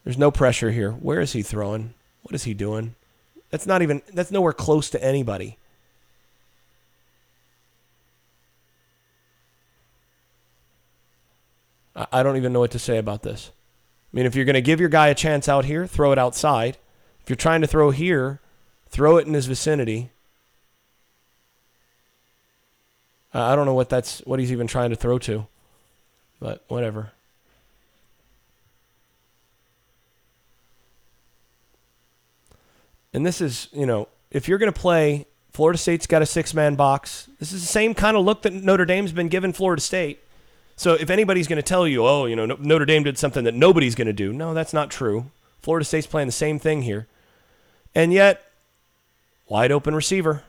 There's no pressure here. Where is he throwing? What is he doing? That's nowhere close to anybody. I don't even know what to say about this. I mean, if you're going to give your guy a chance out here, throw it outside. If you're trying to throw here, throw it in his vicinity. I don't know what he's even trying to throw to, but whatever. And this is, if you're going to play, Florida State's got a 6-man box. This is the same kind of look that Notre Dame's been giving Florida State. So if anybody's going to tell you, Notre Dame did something that nobody's going to do, no, that's not true. Florida State's playing the same thing here. And yet, wide open receiver.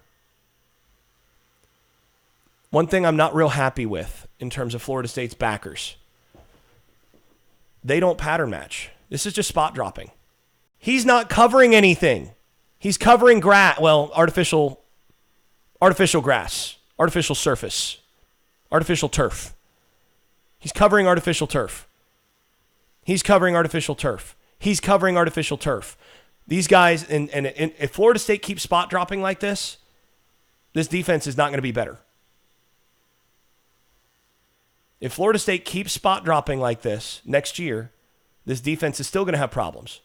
One thing I'm not real happy with in terms of Florida State's backers, they don't pattern match. This is just spot dropping. He's not covering anything. He's covering artificial grass, artificial surface, artificial turf. He's covering artificial turf. He's covering artificial turf. He's covering artificial turf. These guys, and if Florida State keeps spot dropping like this defense is not going to be better. If Florida State keeps spot dropping like this next year, this defense is still going to have problems.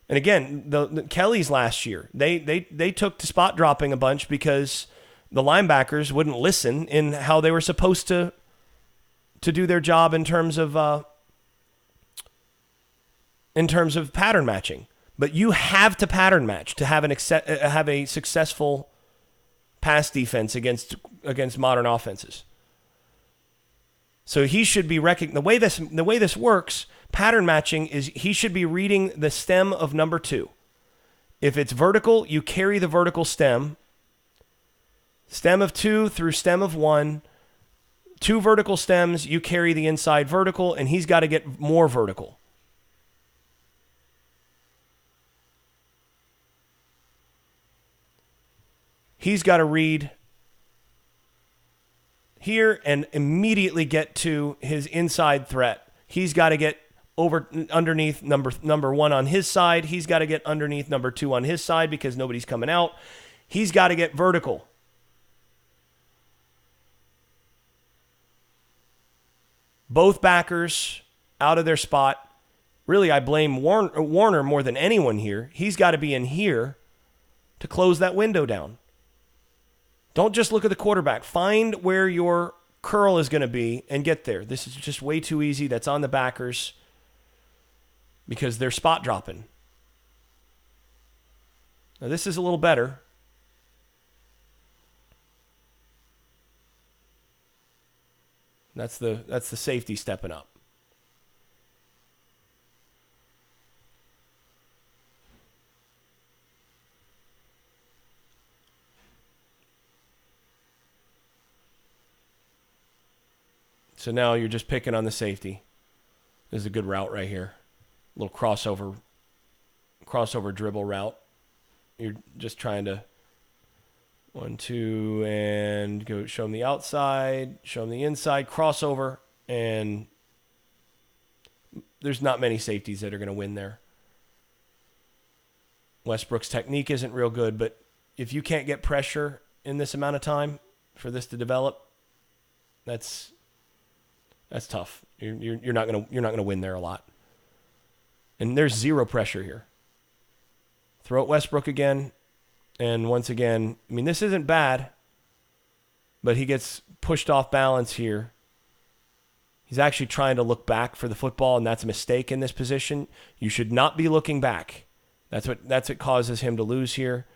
And again, the Kelly's last year, they took to spot dropping a bunch because the linebackers wouldn't listen in how they were supposed to do their job in terms of pattern matching. But you have to pattern match to have have a successful pass defense against modern offenses. So he should be the way this works. Pattern matching is he should be reading the stem of number 2. If it's vertical, you carry the vertical stem. Stem of 2 through stem of 1. 2 vertical stems, you carry the inside vertical, and he's got to get more vertical. He's got to read here and immediately get to his inside threat. He's got to get underneath number 1 on his side. He's got to get underneath number 2 on his side because nobody's coming out. He's got to get vertical. Both backers out of their spot. Really, I blame Warner more than anyone here. He's got to be in here to close that window down. Don't just look at the quarterback. Find where your curl is going to be and get there. This is just way too easy. That's on the backers because they're spot dropping. Now, this is a little better. That's the safety stepping up. So now you're just picking on the safety. This is a good route right here. A little crossover dribble route. You're just trying to 1, 2, and go show him the outside, show him the inside, crossover, and there's not many safeties that are going to win there. Westbrook's technique isn't real good, but if you can't get pressure in this amount of time for this to develop, that's tough. You're not gonna win there a lot. And there's zero pressure here. Throw at Westbrook again, and once again, I mean, this isn't bad, but he gets pushed off balance here. He's actually trying to look back for the football, and that's a mistake in this position. You should not be looking back. That's what causes him to lose here.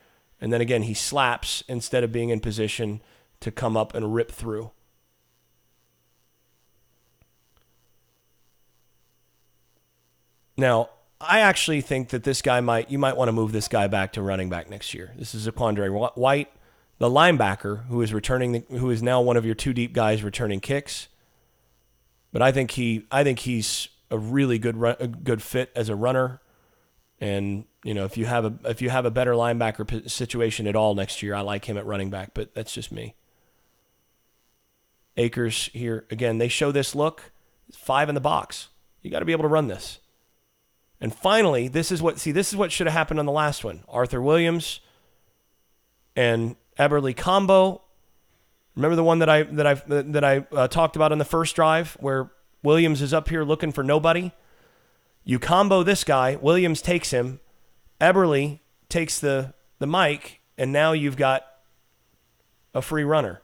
And then again, he slaps instead of being in position to come up and rip through. Now, I actually think that this guy you might want to move this guy back to running back next year. This is Zaquandre White, the linebacker who is now one of your two deep guys returning kicks. But I think he's a really good fit as a runner. And if you have a better linebacker situation at all next year, I like him at running back. But that's just me. Akers here again. They show this look. 5 in the box. You got to be able to run this. And finally, this is what should have happened on the last one. Arthur Williams and Eberle combo. Remember the one that I talked about on the first drive where Williams is up here looking for nobody? You combo this guy, Williams takes him, Eberle takes the mic, and now you've got a free runner.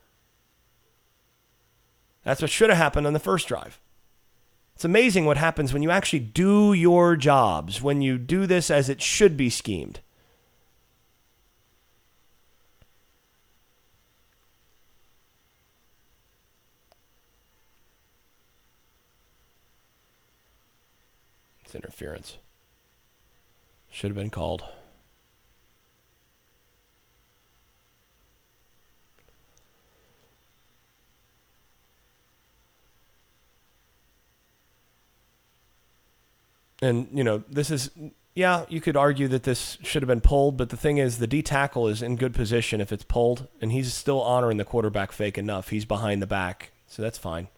That's what should have happened on the first drive. It's amazing what happens when you actually do your jobs, when you do this as it should be schemed. It's interference. Should have been called. And, this is, you could argue that this should have been pulled, but the thing is the D tackle is in good position if it's pulled, and he's still honoring the quarterback fake enough. He's behind the back, so that's fine.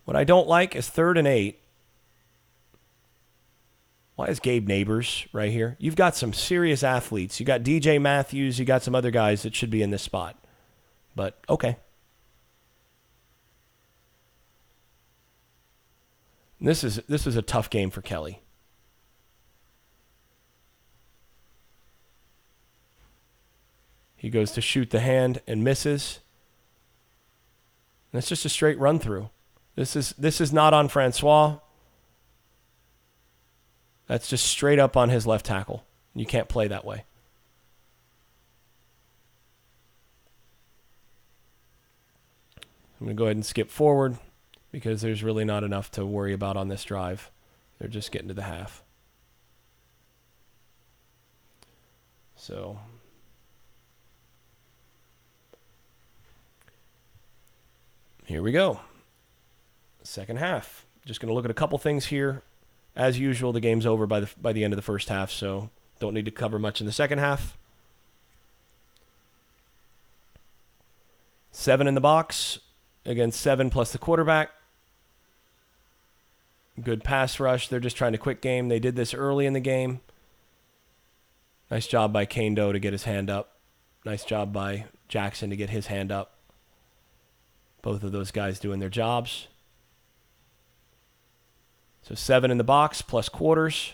What I don't like is 3rd and 8. Why is Gabe Neighbors right here? You've got some serious athletes. You got DJ Matthews. You got some other guys that should be in this spot. But, okay. This is a tough game for Kelly. He goes to shoot the hand and misses. And it's just a straight run through. This is not on Francois. That's just straight up on his left tackle. You can't play that way. I'm going to go ahead and skip forward because there's really not enough to worry about on this drive. They're just getting to the half. So here we go. Second half. Just going to look at a couple things here. As usual, the game's over by the end of the first half, so don't need to cover much in the second half. 7 in the box. Against 7 plus the quarterback. Good pass rush. They're just trying to quick game. They did this early in the game. Nice job by Kane Doe to get his hand up. Nice job by Jackson to get his hand up. Both of those guys doing their jobs. So 7 in the box plus quarters.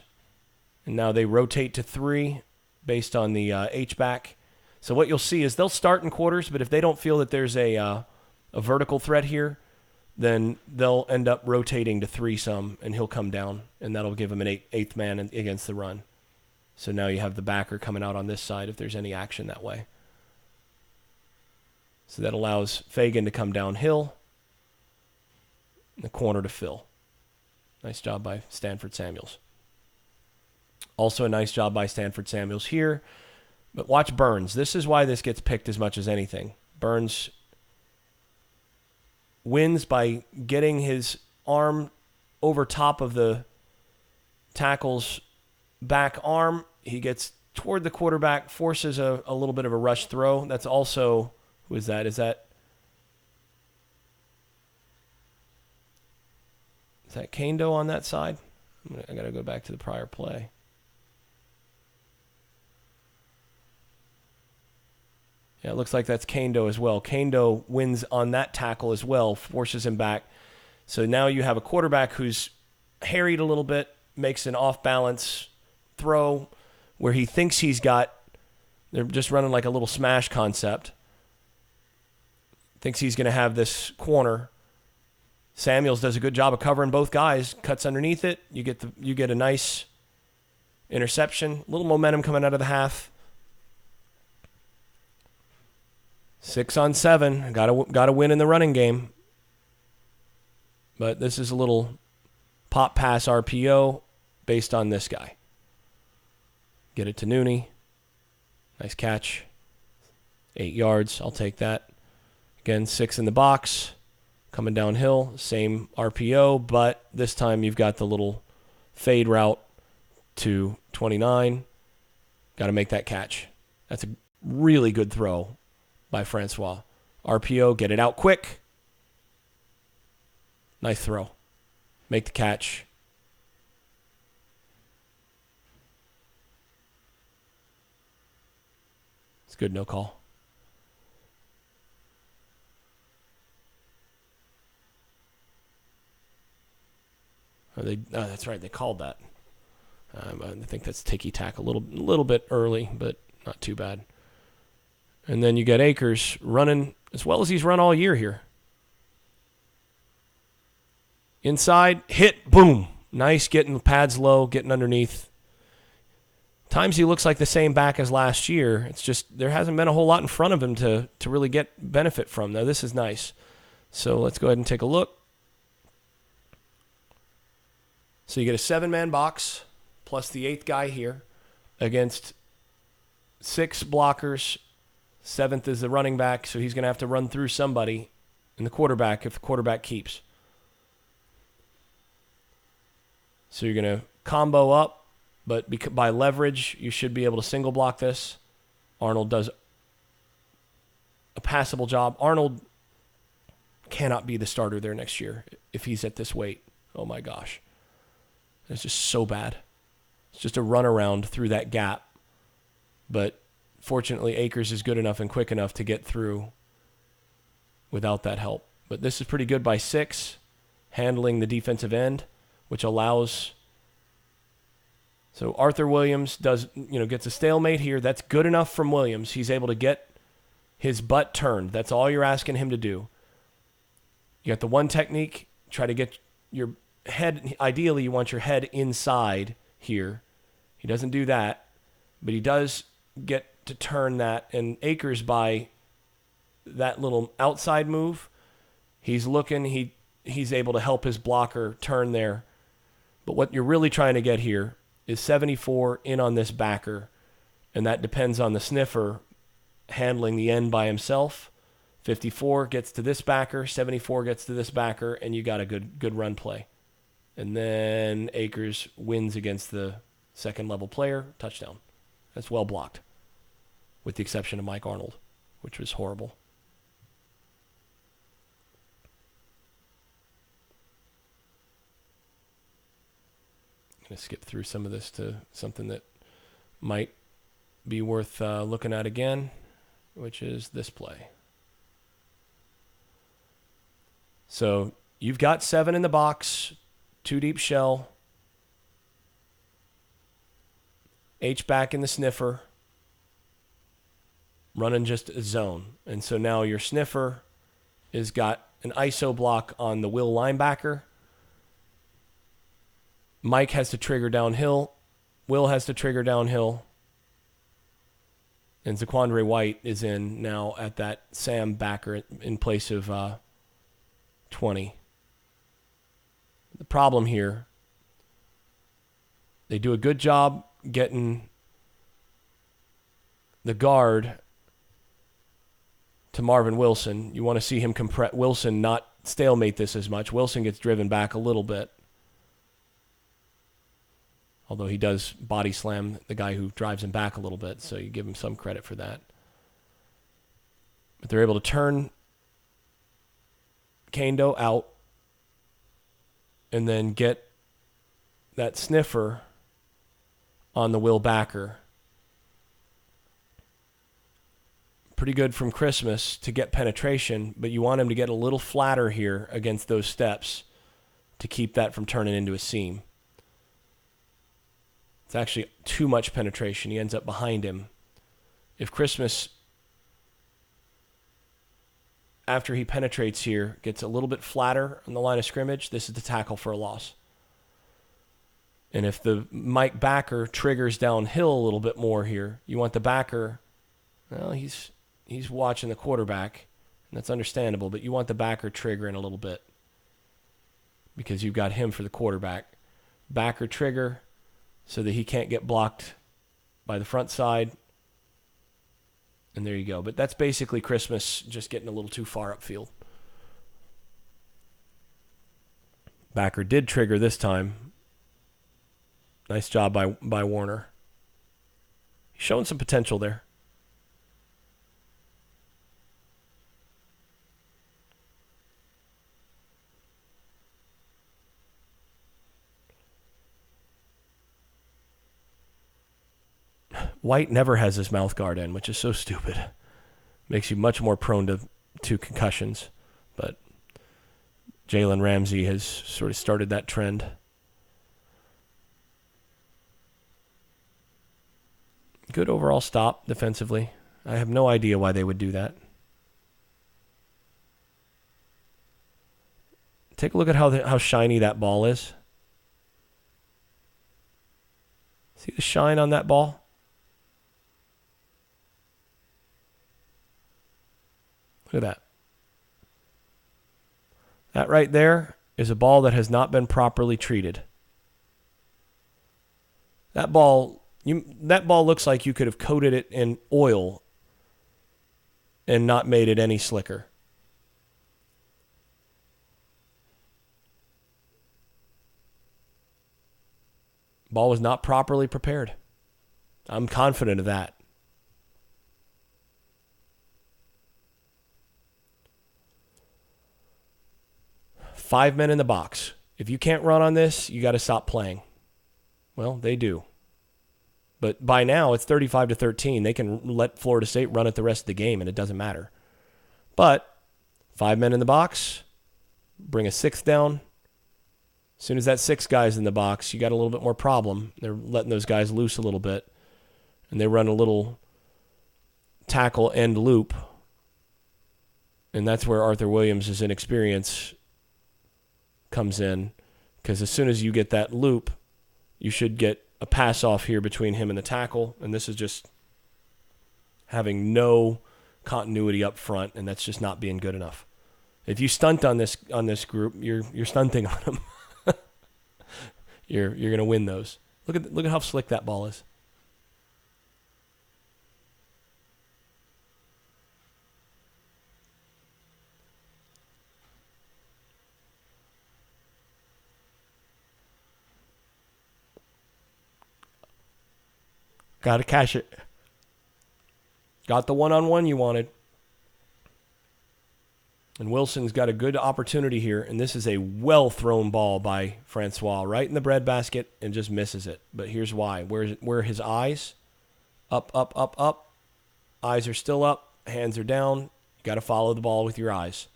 And now they rotate to 3 based on the H-back. So what you'll see is they'll start in quarters, but if they don't feel that there's a vertical threat here, then they'll end up rotating to 3 some, and he'll come down, and that'll give him an eighth man against the run. So now you have the backer coming out on this side if there's any action that way. So that allows Fagan to come downhill, and the corner to fill. Nice job by Stanford Samuels. Also a nice job by Stanford Samuels here. But watch Burns. This is why this gets picked as much as anything. Burns wins by getting his arm over top of the tackle's back arm. He gets toward the quarterback, forces a little bit of a rush throw. That's also, who is that? Is that Kando on that side? I got to go back to the prior play. Yeah, it looks like that's Kando as well. Kando wins on that tackle as well, forces him back. So now you have a quarterback who's harried a little bit, makes an off-balance throw where he thinks they're just running like a little smash concept. Thinks he's going to have this corner. Samuels does a good job of covering both guys, cuts underneath it. You get a nice interception, a little momentum coming out of the half. 6-on-7, got to win in the running game. But this is a little pop pass RPO based on this guy. Get it to Nooney. Nice catch. 8 yards, I'll take that. Again, 6 in the box. Coming downhill, same RPO, but this time you've got the little fade route to 29. Got to make that catch. That's a really good throw by Francois. RPO, get it out quick. Nice throw. Make the catch. It's good, no call. That's right, they called that. I think that's ticky-tack a little bit early, but not too bad. And then you get Akers running as well as he's run all year here. Inside, hit, boom. Nice, getting the pads low, getting underneath. Times he looks like the same back as last year. It's just there hasn't been a whole lot in front of him to really get benefit from. Now, this is nice. So let's go ahead and take a look. So you get a 7-man box plus the 8th guy here against 6 blockers. 7th is the running back, so he's going to have to run through somebody in the quarterback if the quarterback keeps. So you're going to combo up, but by leverage, you should be able to single block this. Arnold does a passable job. Arnold cannot be the starter there next year if he's at this weight. Oh my gosh. It's just so bad. It's just a runaround through that gap. But fortunately, Akers is good enough and quick enough to get through without that help. But this is pretty good by 6, handling the defensive end, which allows. So Arthur Williams gets a stalemate here. That's good enough from Williams. He's able to get his butt turned. That's all you're asking him to do. You got the one technique. Try to get your head. Ideally, you want your head inside here. He doesn't do that, but he does get to turn that. And Akers, by that little outside move, he's looking. He's able to help his blocker turn there. But what you're really trying to get here is 74 in on this backer, and that depends on the sniffer handling the end by himself. 54 gets to this backer, 74 gets to this backer, and you got a good run play. And then Akers wins against the second-level player, touchdown. That's well blocked, with the exception of Mike Arnold, which was horrible. I'm going to skip through some of this to something that might be worth looking at again, which is this play. So you've got 7 in the box, 2 deep shell, H-back in the sniffer, running just a zone. And so now your sniffer has got an ISO block on the Will linebacker. Mike has to trigger downhill. Will has to trigger downhill. And Zaquandre White is in now at that Sam backer in place of 20. The problem here, they do a good job getting the guard to Marvin Wilson. You want to see him Wilson not stalemate this as much. Wilson gets driven back a little bit. Although he does body slam the guy who drives him back a little bit, so you give him some credit for that. But they're able to turn Kendo out and then get that sniffer on the Will backer. Pretty good from Christmas to get penetration, but you want him to get a little flatter here against those steps to keep that from turning into a seam. It's actually too much penetration. He ends up behind him. If Christmas, after he penetrates here, gets a little bit flatter on the line of scrimmage, this is the tackle for a loss. And if the Mike backer triggers downhill a little bit more here, you want the backer, well, he's watching the quarterback, and that's understandable, but you want the backer triggering a little bit because you've got him for the quarterback. Backer trigger so that he can't get blocked by the front side. And there you go. But that's basically Christmas just getting a little too far upfield. Backer did trigger this time. Nice job by Warner. He's showing some potential there. White never has his mouth guard in, which is so stupid. Makes you much more prone to concussions. But Jalen Ramsey has sort of started that trend. Good overall stop defensively. I have no idea why they would do that. Take a look at how shiny that ball is. See the shine on that ball? Look at that. That right there is a ball that has not been properly treated. That ball looks like you could have coated it in oil and not made it any slicker. Ball was not properly prepared. I'm confident of that. Five men in the box. If you can't run on this, you got to stop playing. Well, they do. But by now, it's 35-13. They can let Florida State run it the rest of the game, and it doesn't matter. But 5 men in the box, bring a sixth down. As soon as that 6 guy's in the box, you got a little bit more problem. They're letting those guys loose a little bit, and they run a little tackle end loop, and that's where Arthur Williams' inexperience comes in, because as soon as you get that loop, you should get a pass off here between him and the tackle, and this is just having no continuity up front, and that's just not being good enough. If you stunt on this group, you're stunting on them. You're going to win those. Look at how slick that ball is. Got to cash it. Got the one-on-one you wanted. And Wilson's got a good opportunity here, and this is a well-thrown ball by Francois, right in the breadbasket, and just misses it. But here's why. Where are his eyes? Up, up, up, up. Eyes are still up. Hands are down. You got to follow the ball with your eyes.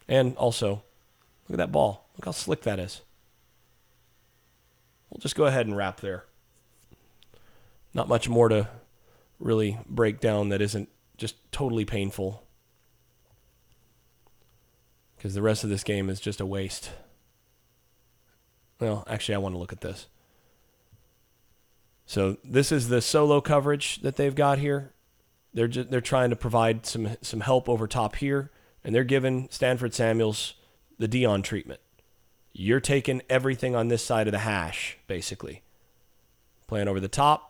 And also, look at that ball. Look how slick that is. We'll just go ahead and wrap there. Not much more to really break down that isn't just totally painful, because the rest of this game is just a waste. Well, actually, I want to look at this. So this is the solo coverage that they've got here. They're trying to provide some help over top here, and they're giving Stanford Samuels the Dion treatment. You're taking everything on this side of the hash, basically. Playing over the top.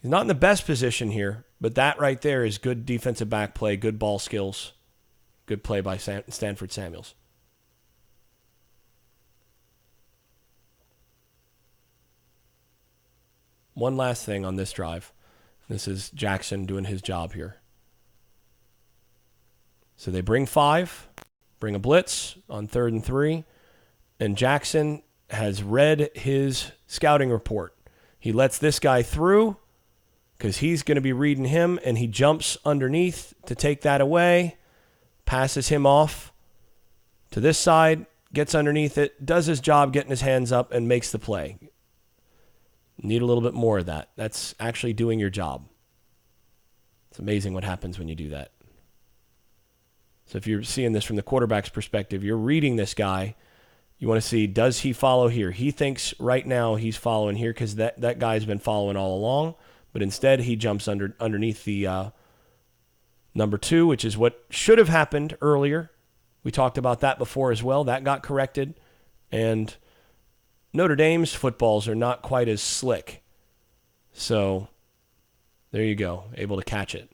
He's not in the best position here, But that right there is good defensive back play, good ball skills, good play by Stanford Samuels. One last thing on this drive. This is Jackson doing his job here. So they bring 5, bring a blitz on 3rd and 3, and Jackson has read his scouting report. He lets this guy through because he's going to be reading him, and he jumps underneath to take that away, passes him off to this side, gets underneath it, does his job getting his hands up, and makes the play. Need a little bit more of that. That's actually doing your job. It's amazing what happens when you do that. So if you're seeing this from the quarterback's perspective, you're reading this guy. You want to see, does he follow here? He thinks right now he's following here because that guy's been following all along. But instead, he jumps underneath the number 2, which is what should have happened earlier. We talked about that before as well. That got corrected. And Notre Dame's footballs are not quite as slick. So there you go, able to catch it.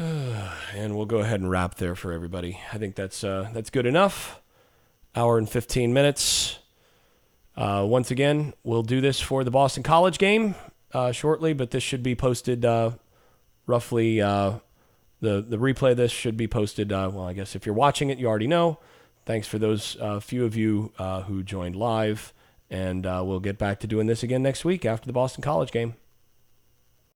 And we'll go ahead and wrap there for everybody. I think that's good enough. Hour and 15 minutes. Once again, we'll do this for the Boston College game shortly, but this should be posted roughly. The replay of this should be posted. Well, I guess if you're watching it, you already know. Thanks for those few of you who joined live, and we'll get back to doing this again next week after the Boston College game.